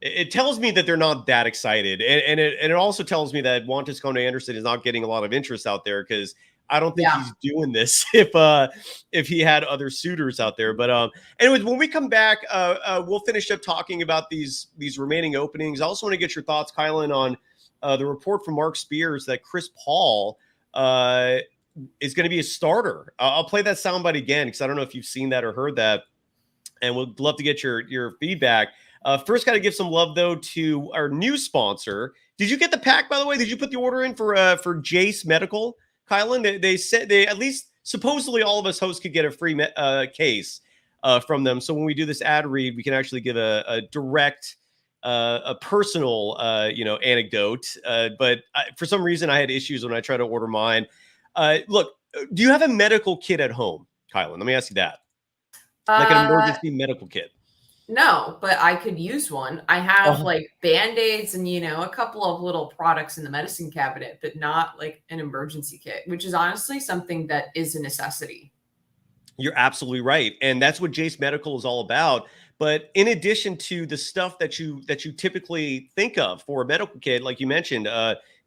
It tells me that they're not that excited. And it also tells me that Juan Toscano Anderson is not getting a lot of interest out there, because I don't think he's doing this if he had other suitors out there. But anyways, when we come back, we'll finish up talking about these remaining openings. I also want to get your thoughts, Kylan, on the report from Mark Spears that Chris Paul is going to be a starter. I'll play that soundbite again because I don't know if you've seen that or heard that, and we'd love to get your feedback. First, got to give some love, though, to our new sponsor. Did you get the pack, by the way? Did you put the order in for Jace Medical, Kylan? They said they, at least supposedly, all of us hosts could get a free case from them. So when we do this ad read, we can actually give a direct, a personal, anecdote. But for some reason, I had issues when I tried to order mine. Look, do you have a medical kit at home, Kylan? Let me ask you that. Like an emergency medical kit. No, but I could use one. I have like Band-Aids and, a couple of little products in the medicine cabinet, but not like an emergency kit, which is honestly something that is a necessity. You're absolutely right. And that's what Jace Medical is all about. But in addition to the stuff that you typically think of for a medical kit, like you mentioned,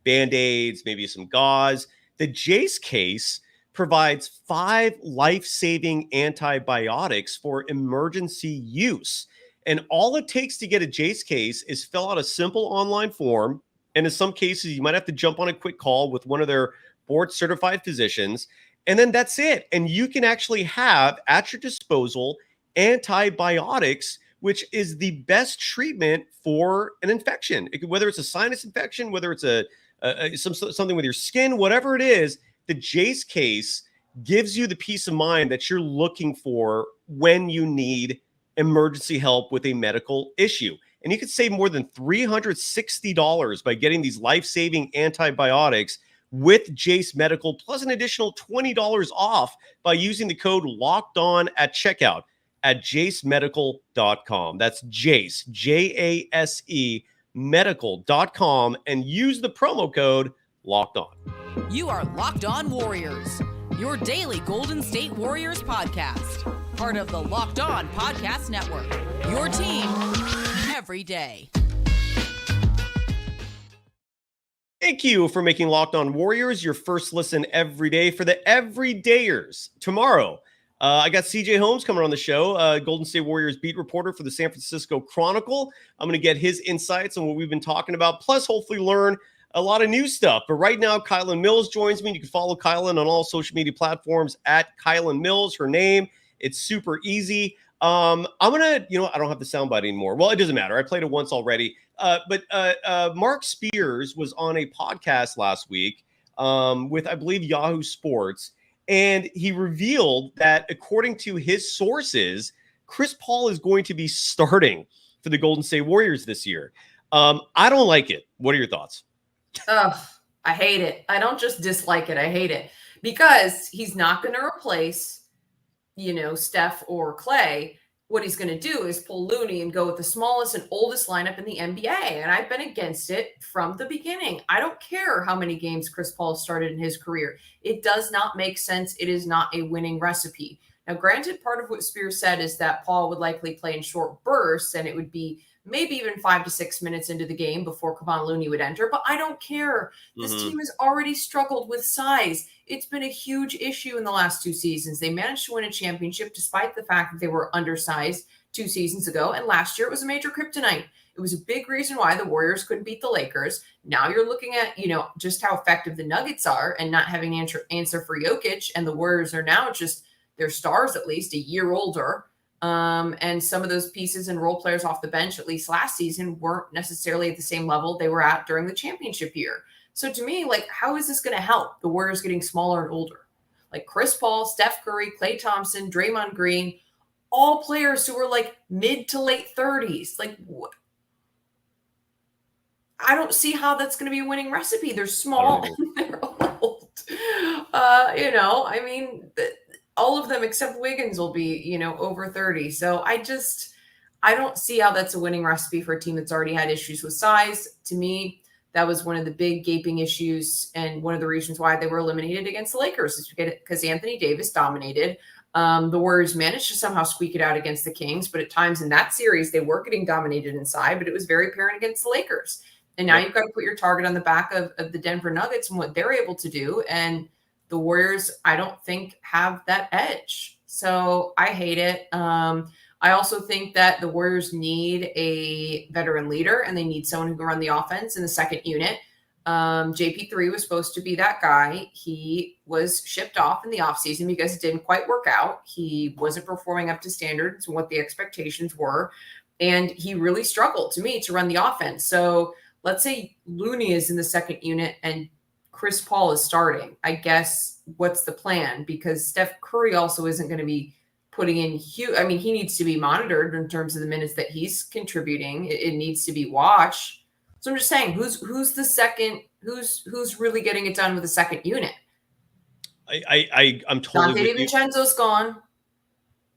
Band-Aids, maybe some gauze, The Jace case provides 5 life-saving antibiotics for emergency use. And all it takes to get a Jace case is fill out a simple online form. And in some cases, you might have to jump on a quick call with one of their board-certified physicians. And then that's it. And you can actually have at your disposal antibiotics, which is the best treatment for an infection. Whether it's a sinus infection, whether it's something with your skin, whatever it is, the Jace case gives you the peace of mind that you're looking for when you need emergency help with a medical issue. And you could save more than $360 by getting these life-saving antibiotics with Jace Medical, plus an additional $20 off by using the code LOCKEDON at checkout at jacemedical.com. That's Jace, Jase, medical.com, and use the promo code LOCKEDON. You are Locked On Warriors, your daily Golden State Warriors podcast. Part of the Locked On Podcast Network, your team every day. Thank you for making Locked On Warriors your first listen every day for the everydayers. Tomorrow, I got CJ Holmes coming on the show, Golden State Warriors beat reporter for the San Francisco Chronicle. I'm going to get his insights on what we've been talking about, plus hopefully learn a lot of new stuff. But right now, Kylen Mills joins me. You can follow Kylen on all social media platforms at Kylen Mills, her name. It's super easy. I'm going to, I don't have the soundbite anymore. Well, it doesn't matter. I played it once already. But Mark Spears was on a podcast last week with, I believe, Yahoo Sports. And he revealed that according to his sources, Chris Paul is going to be starting for the Golden State Warriors this year. I don't like it. What are your thoughts? Ugh, I hate it. I don't just dislike it. I hate it because he's not going to replace, Steph or Clay. What he's going to do is pull Looney and go with the smallest and oldest lineup in the NBA. And I've been against it from the beginning. I don't care how many games Chris Paul started in his career. It does not make sense. It is not a winning recipe. Now, granted, part of what Spears said is that Paul would likely play in short bursts, and it would be maybe even 5 to 6 minutes into the game before Kevon Looney would enter. But I don't care. This team has already struggled with size. It's been a huge issue in the last 2 seasons. They managed to win a championship despite the fact that they were undersized 2 seasons ago. And last year it was a major kryptonite. It was a big reason why the Warriors couldn't beat the Lakers. Now you're looking at, just how effective the Nuggets are and not having an answer for Jokic. And the Warriors are now just, their stars at least, a year older. And some of those pieces and role players off the bench, at least last season, weren't necessarily at the same level they were at during the championship year. So to me, how is this going to help the Warriors getting smaller and older? Like Chris Paul, Steph Curry, Klay Thompson, Draymond Green, all players who were mid to late 30s. I don't see how that's going to be a winning recipe. They're small and they're old. All of them except Wiggins will be, over 30. So I don't see how that's a winning recipe for a team that's already had issues with size. To me, that was one of the big gaping issues and one of the reasons why they were eliminated against the Lakers is because Anthony Davis dominated. The Warriors managed to somehow squeak it out against the Kings, but at times in that series, they were getting dominated inside, but it was very apparent against the Lakers. And now you've got to put your target on the back of the Denver Nuggets and what they're able to do. And the Warriors, I don't think, have that edge. So I hate it. I also think that the Warriors need a veteran leader and they need someone who can run the offense in the second unit. JP3 was supposed to be that guy. He was shipped off in the offseason because it didn't quite work out. He wasn't performing up to standards and what the expectations were. And he really struggled, to me, to run the offense. So let's say Looney is in the second unit and Chris Paul is starting. I guess what's the plan? Because Steph Curry also isn't going to be putting in huge. He needs to be monitored in terms of the minutes that he's contributing. It needs to be watched. So I'm just saying, who's the second? Who's really getting it done with the second unit? I'm totally. Dante DiVincenzo's gone.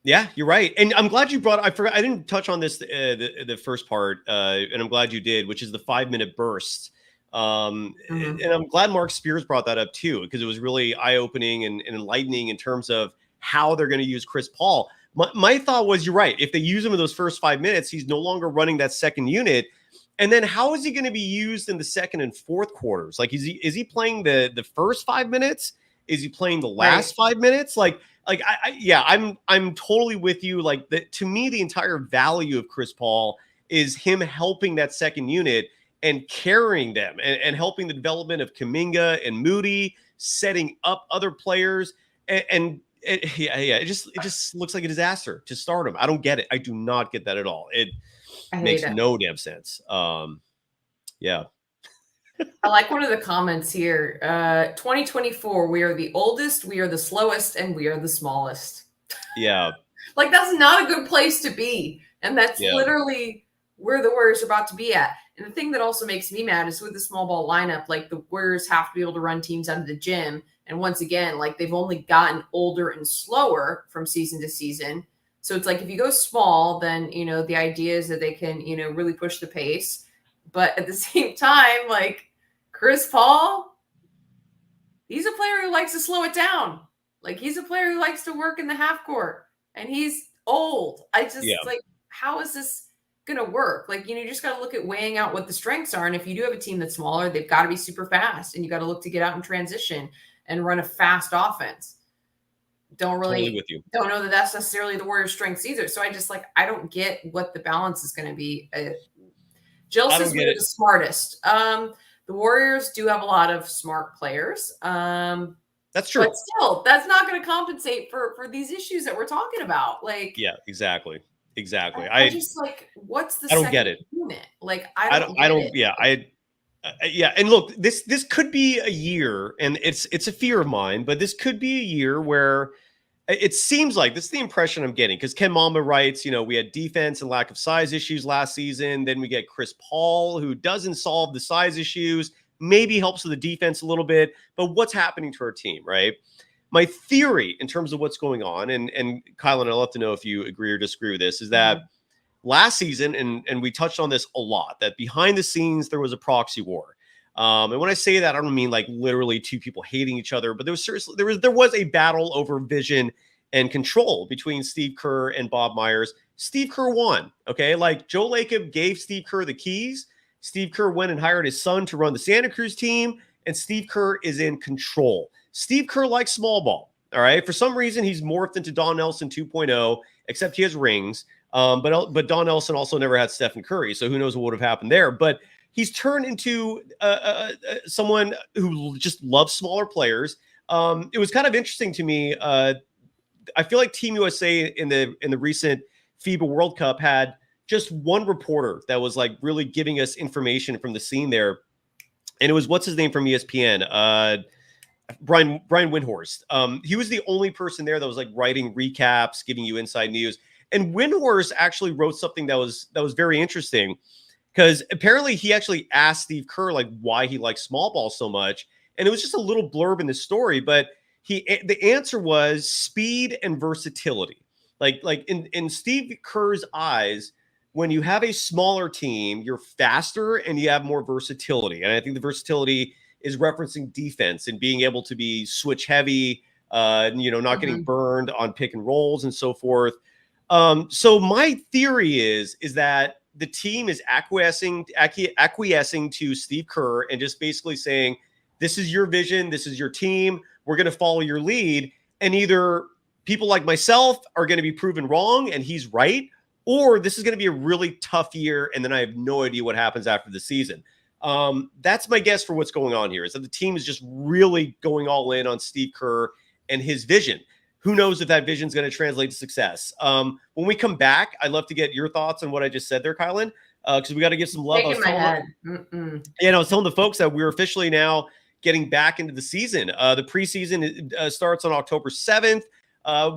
Yeah, you're right. And I'm glad you brought, I forgot, I didn't touch on this, the first part, and I'm glad you did, which is the 5-minute bursts. And I'm glad Mark Spears brought that up too, because it was really eye-opening and enlightening in terms of how they're going to use Chris Paul. My thought was, you're right. If they use him in those first 5 minutes, he's no longer running that second unit. And then how is he going to be used in the second and fourth quarters? Like, is he playing the first 5 minutes? Is he playing the last 5 minutes? I'm totally with you. Like, to me, the entire value of Chris Paul is him helping that second unit and carrying them and helping the development of Kuminga and Moody, setting up other players. It just looks like a disaster to start him. I don't get it. I do not get that at all. It makes no damn sense. Yeah. I like one of the comments here. 2024, we are the oldest, we are the slowest, and we are the smallest. Yeah. Like, that's not a good place to be. And that's literally where the Warriors are about to be at. And the thing that also makes me mad is with the small ball lineup, like, the Warriors have to be able to run teams out of the gym. And once again, like, they've only gotten older and slower from season to season. So it's like, if you go small, then, the idea is that they can, really push the pace. But at the same time, like, Chris Paul, he's a player who likes to slow it down. Like, he's a player who likes to work in the half court, and he's old. Like, how is this going to work? Like, you just got to look at weighing out what the strengths are. And if you do have a team that's smaller, they've got to be super fast, and you got to look to get out in transition and run a fast offense. Don't know that that's necessarily the Warriors' strengths either. So I don't get what the balance is going to be. Jill says we're the smartest. The Warriors do have a lot of smart players. That's true. But still, that's not going to compensate for these issues that we're talking about. Like, yeah, exactly. I just like, what's the I don't get it. Unit? Like, Yeah. And look, this could be a year, and it's a fear of mine, but this could be a year where it seems like this is the impression I'm getting, because Ken Mama writes, we had defense and lack of size issues last season. Then we get Chris Paul, who doesn't solve the size issues, maybe helps with the defense a little bit, but what's happening to our team, right? My theory in terms of what's going on, and Kylan, I'd love to know if you agree or disagree with this, is that last season, and we touched on this a lot, that behind the scenes, there was a proxy war. And when I say that, I don't mean like literally two people hating each other, but there was a battle over vision and control between Steve Kerr and Bob Myers. Steve Kerr won. Okay. Like, Joe Lacob gave Steve Kerr the keys. Steve Kerr went and hired his son to run the Santa Cruz team, and Steve Kerr is in control. Steve Kerr likes small ball. All right. For some reason, he's morphed into Don Nelson 2.0, except he has rings. But Don Nelson also never had Stephen Curry, so who knows what would have happened there. But he's turned into someone who just loves smaller players. It was kind of interesting to me. I feel like Team USA in the recent FIBA World Cup had just one reporter that was like really giving us information from the scene there, and it was, what's his name from ESPN, Brian Windhorst. He was the only person there that was like writing recaps, giving you inside news. And Windhorst actually wrote something that was very interesting, because apparently he actually asked Steve Kerr like why he likes small ball so much, and it was just a little blurb in the story, but the answer was speed and versatility. Like in Steve Kerr's eyes, when you have a smaller team, you're faster and you have more versatility. And I think the versatility is referencing defense and being able to be switch heavy, not getting burned on pick and rolls and so forth. So my theory is that the team is acquiescing to Steve Kerr and just basically saying, this is your vision, this is your team, we're going to follow your lead. And either people like myself are going to be proven wrong and he's right, or this is going to be a really tough year, and then I have no idea what happens after the season. That's my guess for what's going on here, is that the team is just really going all in on Steve Kerr and his vision. Who knows if that vision is going to translate to success? When we come back, I'd love to get your thoughts on what I just said there, Kylan, because we got to give some love. I was telling the folks that we're officially now getting back into the season. The preseason starts on October 7th.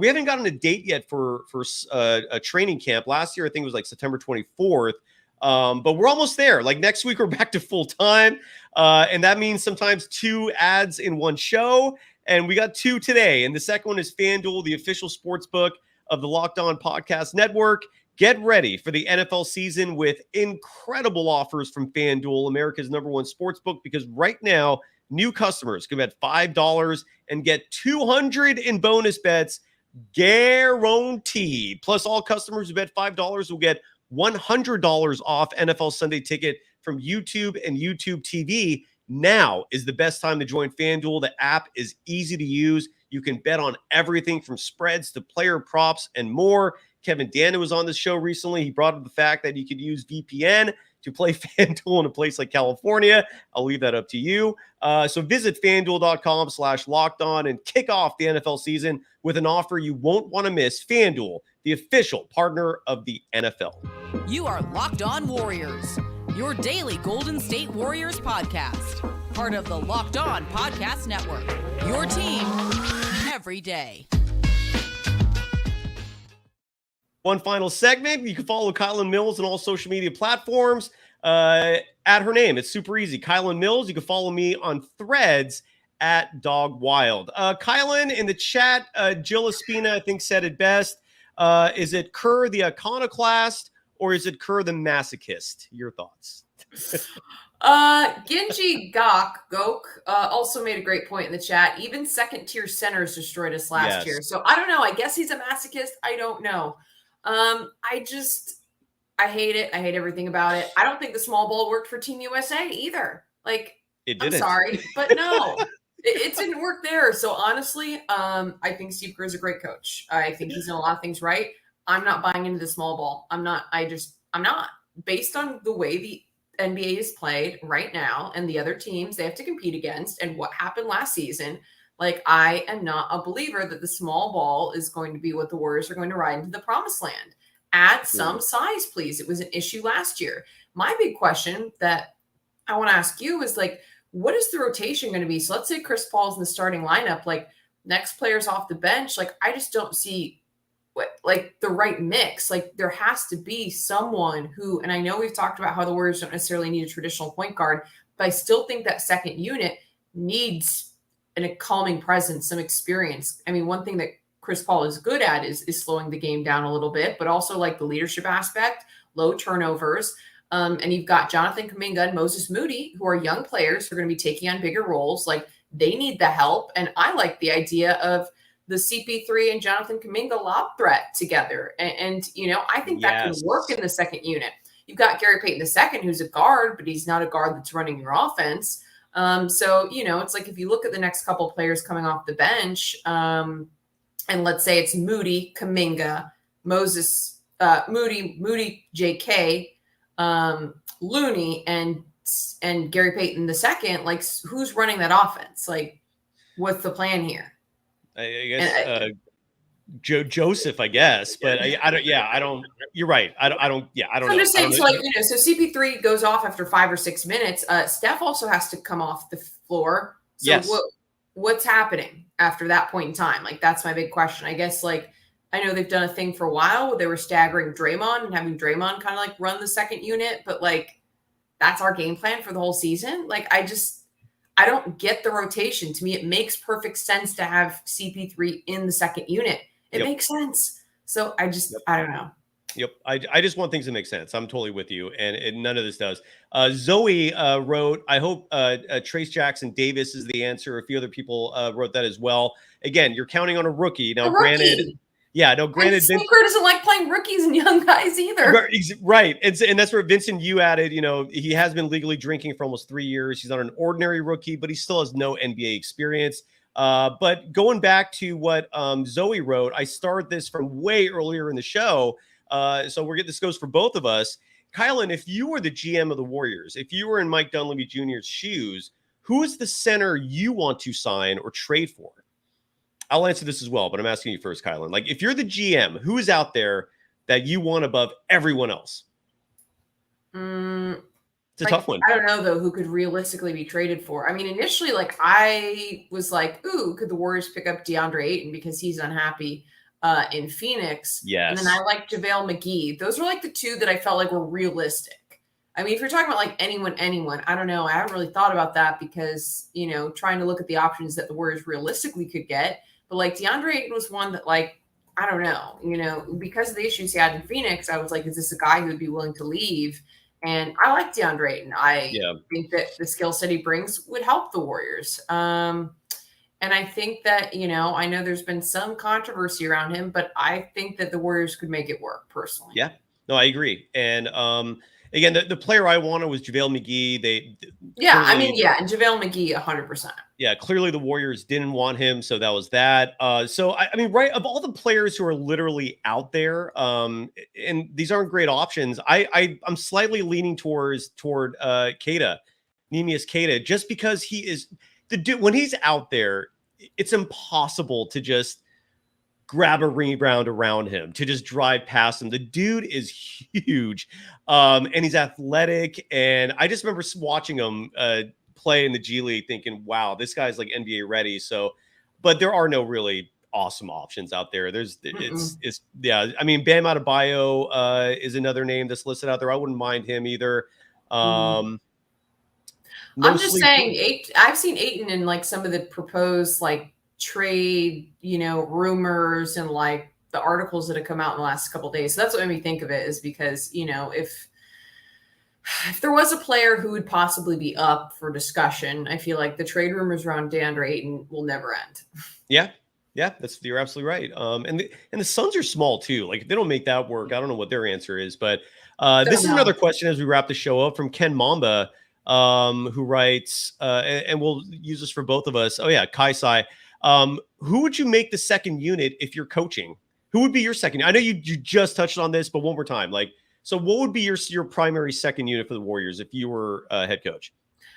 We haven't gotten a date yet for a training camp. Last year, I think it was like September 24th. But we're almost there. Like, next week, we're back to full time. And that means sometimes 2 ads in one show. And we got 2 today. And the second one is FanDuel, the official sports book of the Locked On Podcast Network. Get ready for the NFL season with incredible offers from FanDuel, America's #1 sports book, because right now, new customers can bet $5 and get $200 in bonus bets guaranteed. Plus, all customers who bet $5 will get $100 off NFL Sunday Ticket from YouTube and YouTube TV. Now is the best time to join FanDuel. The app is easy to use. You can bet on everything from spreads to player props and more. Kevin Dana was on this show recently. He brought up the fact that you could use VPN to play FanDuel in a place like California. I'll leave that up to you. So visit FanDuel.com/lockedon and kick off the NFL season with an offer you won't want to miss. FanDuel, the official partner of the NFL. You are Locked On Warriors, your daily Golden State Warriors podcast. Part of the Locked On Podcast Network, your team every day. One final segment. You can follow Kylan Mills on all social media platforms. At her name, it's super easy. Kylan Mills. You can follow me on Threads at Dog Wild. Kylan, in the chat, Jill Espina, I think, said it best. Is it Kerr the iconoclast or is it Kerr the masochist? Your thoughts? Genji Gok also made a great point in the chat. Even second tier centers destroyed us last year. So I don't know. I guess he's a masochist. I don't know. I hate it. I hate everything about it. I don't think the small ball worked for Team USA either. Like, it didn't. I'm sorry, but no, it didn't work there. So honestly, I think Steve Kerr is a great coach. I think he's done a lot of things right. I'm not buying into the small ball. I'm not. Based on the way the NBA is played right now and the other teams they have to compete against and what happened last season. Like, I am not a believer that the small ball is going to be what the Warriors are going to ride into the promised land. Add some size, please. It was an issue last year. My big question that I want to ask you is, like, what is the rotation going to be? So let's say Chris Paul's in the starting lineup, like, next player's off the bench. Like, I just don't see the right mix. Like, there has to be someone who, and I know we've talked about how the Warriors don't necessarily need a traditional point guard, but I still think that second unit needs a calming presence, some experience. I mean, one thing that Chris Paul is good at is slowing the game down a little bit, but also like the leadership aspect, low turnovers. And you've got Jonathan Kuminga and Moses Moody, who are young players who are going to be taking on bigger roles. Like, they need the help. And I like the idea of the CP3 and Jonathan Kuminga lob threat together. And I think that can work in the second unit. You've got Gary Payton II, who's a guard, but he's not a guard that's running your offense. So, it's like, if you look at the next couple of players coming off the bench, and let's say it's Moody, Kuminga, Moses, Moody, JK, Looney, and Gary Payton II, like, who's running that offense? Like, what's the plan here? I guess Joseph, I guess, but I don't. You're right. I don't. I'm just saying. So, so CP3 goes off after 5 or 6 minutes. Steph also has to come off the floor. So yes. What's happening after that point in time? Like, that's my big question. I guess, like, I know they've done a thing for a while where they were staggering Draymond and having Draymond kind of like run the second unit, but like, that's our game plan for the whole season. Like, I don't get the rotation. To me, it makes perfect sense to have CP3 in the second unit. It makes sense. So I don't know. Yep. I just want things to make sense. I'm totally with you. And none of this does. Zoe wrote, I hope Trace Jackson Davis is the answer. A few other people wrote that as well. Again, you're counting on a rookie. Now, granted. Steve Kerr doesn't like playing rookies and young guys either. Right. And that's where Vincent, you added, he has been legally drinking for almost 3 years. He's not an ordinary rookie, but he still has no NBA experience. But going back to what Zoe wrote, I started this from way earlier in the show. So this goes for both of us. Kylan, if you were the GM of the Warriors, if you were in Mike Dunleavy Jr.'s shoes, who is the center you want to sign or trade for? I'll answer this as well, but I'm asking you first, Kylan. Like, if you're the GM, who is out there that you want above everyone else? It's a tough one. I don't know, though, who could realistically be traded for. I mean, initially, like, I was like, ooh, could the Warriors pick up DeAndre Ayton because he's unhappy in Phoenix? Yes. And then I like JaVale McGee. Those were like the two that I felt like were realistic. I mean, if you're talking about like anyone, I don't know. I haven't really thought about that because, trying to look at the options that the Warriors realistically could get. But like DeAndre Ayton was one that, like, I don't know, because of the issues he had in Phoenix, I was like, is this a guy who would be willing to leave? And I like DeAndre Ayton. I think that the skill set he brings would help the Warriors. And I think that, I know there's been some controversy around him, but I think that the Warriors could make it work personally. Yeah, no, I agree. And Again, the player I wanted was JaVale McGee. And JaVale McGee, 100%. Yeah, clearly the Warriors didn't want him, so that was that. So I mean, right, of all the players who are literally out there, and these aren't great options, I'm slightly leaning toward Keita, Neemias Keita, just because he is the dude. When he's out there, it's impossible to just grab a rebound around him, to just drive past him. The dude is huge, and he's athletic. And I just remember watching him play in the G League thinking, wow, this guy's like NBA ready. So, but there are no really awesome options out there. I mean, Bam Adebayo is another name that's listed out there. I wouldn't mind him either. I'm just saying, I've seen Ayton in like some of the proposed like trade, rumors and like the articles that have come out in the last couple of days. So that's what made me think of it, is because, if there was a player who would possibly be up for discussion, I feel like the trade rumors around DeAndre Ayton will never end. Yeah. Yeah, you're absolutely right. And the Suns are small too. Like if they don't make that work, I don't know what their answer is. But this is another question as we wrap the show up from Ken Mamba, who writes, and we'll use this for both of us. Oh yeah, Kaisai. Who would you make the second unit if you're coaching? Who would be your second? I know you just touched on this, but one more time. So what would be your primary second unit for the Warriors if you were head coach?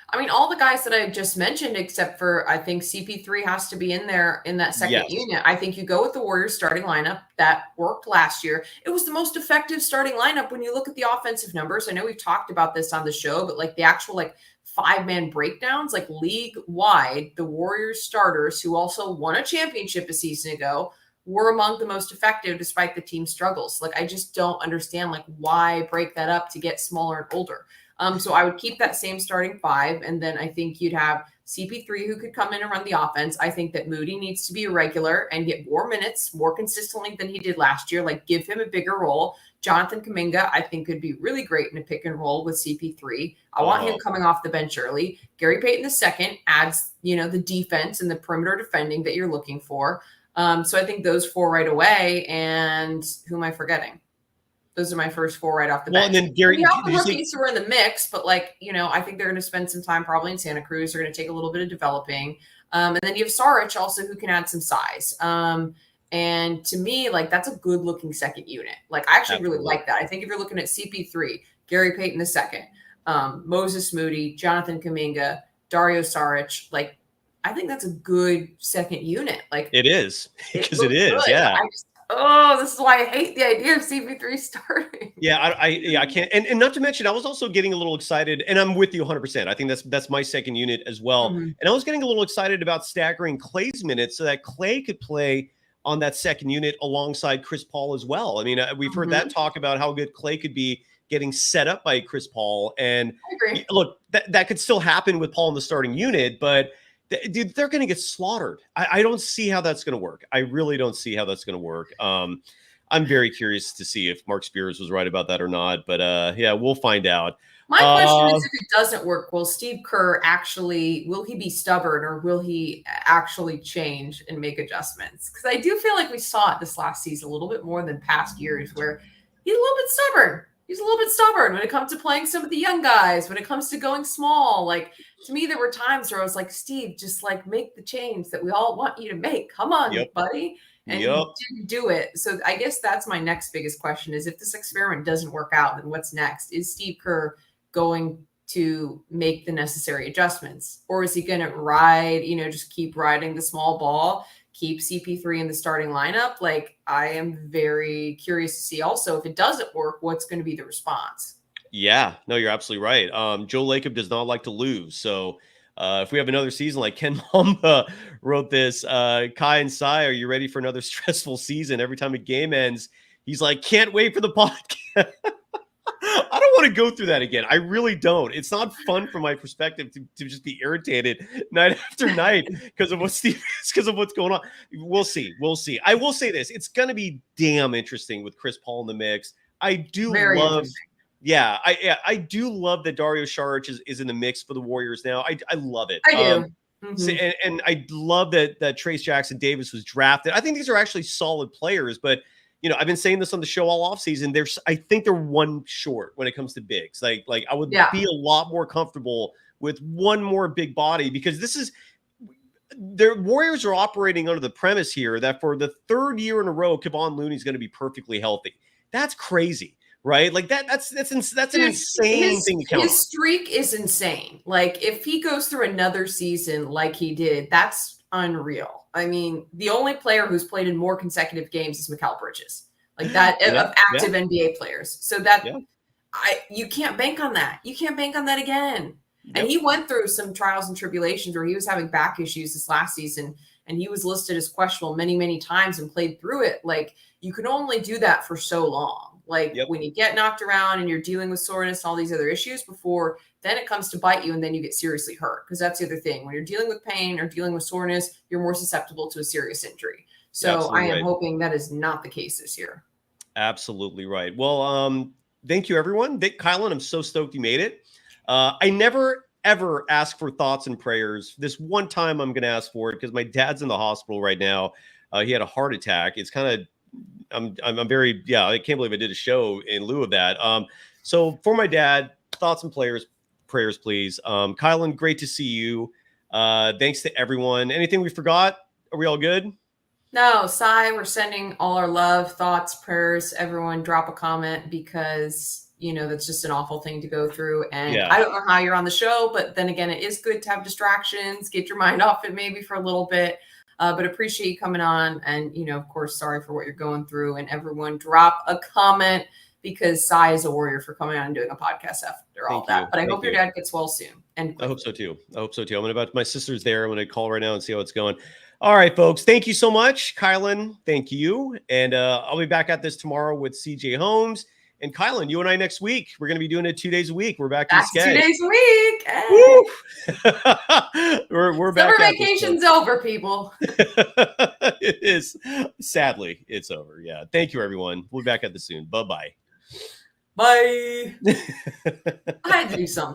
I mean, all the guys that I just mentioned, except for I think CP3 has to be in there in that second unit. I think you go with the Warriors starting lineup that worked last year. It was the most effective starting lineup when you look at the offensive numbers. I know we've talked about this on the show, but like the actual like 5-man breakdowns, like league wide, the Warriors starters who also won a championship a season ago were among the most effective despite the team's struggles. Like, I just don't understand like why break that up to get smaller and older. So I would keep that same starting 5. And then I think you'd have CP3 who could come in and run the offense. I think that Moody needs to be a regular and get more minutes more consistently than he did last year. Like, give him a bigger role. Jonathan Kuminga, I think, could be really great in a pick and roll with CP3. I want him coming off the bench early. Gary Payton II adds, the defense and the perimeter defending that you're looking for. So I think those 4 right away. And who am I forgetting? Those are my first 4 right off the bench. And then Gary, we have the rookies who are in the mix, but I think they're going to spend some time probably in Santa Cruz. They're going to take a little bit of developing. And then you have Saric also who can add some size. And to me, that's a good looking second unit. I actually really like that. I think if you're looking at CP3, Gary Payton II, Moses Moody, Jonathan Kuminga, Dario Saric, I think that's a good second unit. It is, because it is. Good. Yeah. This is why I hate the idea of CP3 starting. Yeah, I can't. And not to mention, I was also getting a little excited, and I'm with you 100%. I think that's my second unit as well. Mm-hmm. And I was getting a little excited about staggering Clay's minutes so that Clay could play on that second unit alongside Chris Paul as well. I mean, we've heard that talk about how good Clay could be getting set up by Chris Paul. And I agree. Look, that could still happen with Paul in the starting unit, but dude, they're going to get slaughtered. I don't see how that's going to work. I really don't see how that's going to work. I'm very curious to see if Mark Spears was right about that or not. But yeah, we'll find out. My question is, if it doesn't work, will Steve Kerr will he be stubborn, or will he actually change and make adjustments? Because I do feel like we saw it this last season a little bit more than past years, where he's a little bit stubborn. He's a little bit stubborn when it comes to playing some of the young guys, when it comes to going small. To me, there were times where I was like, Steve, just make the change that we all want you to make. Come on, buddy. And he didn't do it. So I guess that's my next biggest question is, if this experiment doesn't work out, then what's next? Is Steve Kerr going to make the necessary adjustments? Or is he going to ride, just keep riding the small ball, keep CP3 in the starting lineup? I am very curious to see also, if it doesn't work, what's going to be the response? Yeah, no, you're absolutely right. Joe Lacob does not like to lose. So if we have another season like Ken Mamba wrote this, Kai and Sai, are you ready for another stressful season? Every time a game ends, he's like, can't wait for the podcast. I don't want to go through that again. I really don't. It's not fun from my perspective to just be irritated night after night because of what's going on. We'll see. I will say this. It's going to be damn interesting with Chris Paul in the mix. I do love that Dario Saric is in the mix for the Warriors now. I love it. I do. And I love that Trace Jackson Davis was drafted. I think these are actually solid players, but I've been saying this on the show all offseason. I think they're one short when it comes to bigs. Like I would be a lot more comfortable with one more big body, because their Warriors are operating under the premise here that for the third year in a row, Kevon Looney's going to be perfectly healthy. That's crazy, right? Like that's an insane thing to count on. His streak is insane. Like if he goes through another season like he did, that's unreal. I mean, the only player who's played in more consecutive games is Mikal Bridges, like that of active NBA players. So that you can't bank on that. You can't bank on that again. Yep. And he went through some trials and tribulations where he was having back issues this last season, and he was listed as questionable many, many times and played through it. Like you can only do that for so long. Like when you get knocked around and you're dealing with soreness and all these other issues before, then it comes to bite you and then you get seriously hurt. Because that's the other thing. When you're dealing with pain or dealing with soreness, you're more susceptible to a serious injury. So I am hoping that is not the case this year. Absolutely right. Well, thank you, everyone. Kylan, I'm so stoked you made it. I never, ever ask for thoughts and prayers. This one time I'm going to ask for it because my dad's in the hospital right now. He had a heart attack. It's kind of, I'm very, I can't believe I did a show in lieu of that. So for my dad, thoughts and prayers, please. Kylan, great to see you. Thanks to everyone. Anything we forgot? Are we all good? No, Cy, we're sending all our love, thoughts, prayers. Everyone drop a comment because that's just an awful thing to go through. And I don't know how you're on the show, but then again, it is good to have distractions, get your mind off it maybe for a little bit. But appreciate you coming on. And, of course, sorry for what you're going through. And everyone drop a comment because Cy is a warrior for coming on and doing a podcast after all that. But I hope your dad gets well soon. And I hope so too. My sister's there. I'm going to call right now and see how it's going. All right, folks. Thank you so much, Kylan. Thank you. And I'll be back at this tomorrow with CJ Holmes. And Kylan, you and I next week, we're going to be doing it 2 days a week. We're back in sketch. 2 days a week. Hey. we're back. Summer vacation's over, people. It is. Sadly, it's over. Yeah. Thank you, everyone. We'll be back at this soon. Bye-bye. Bye. I had to do something.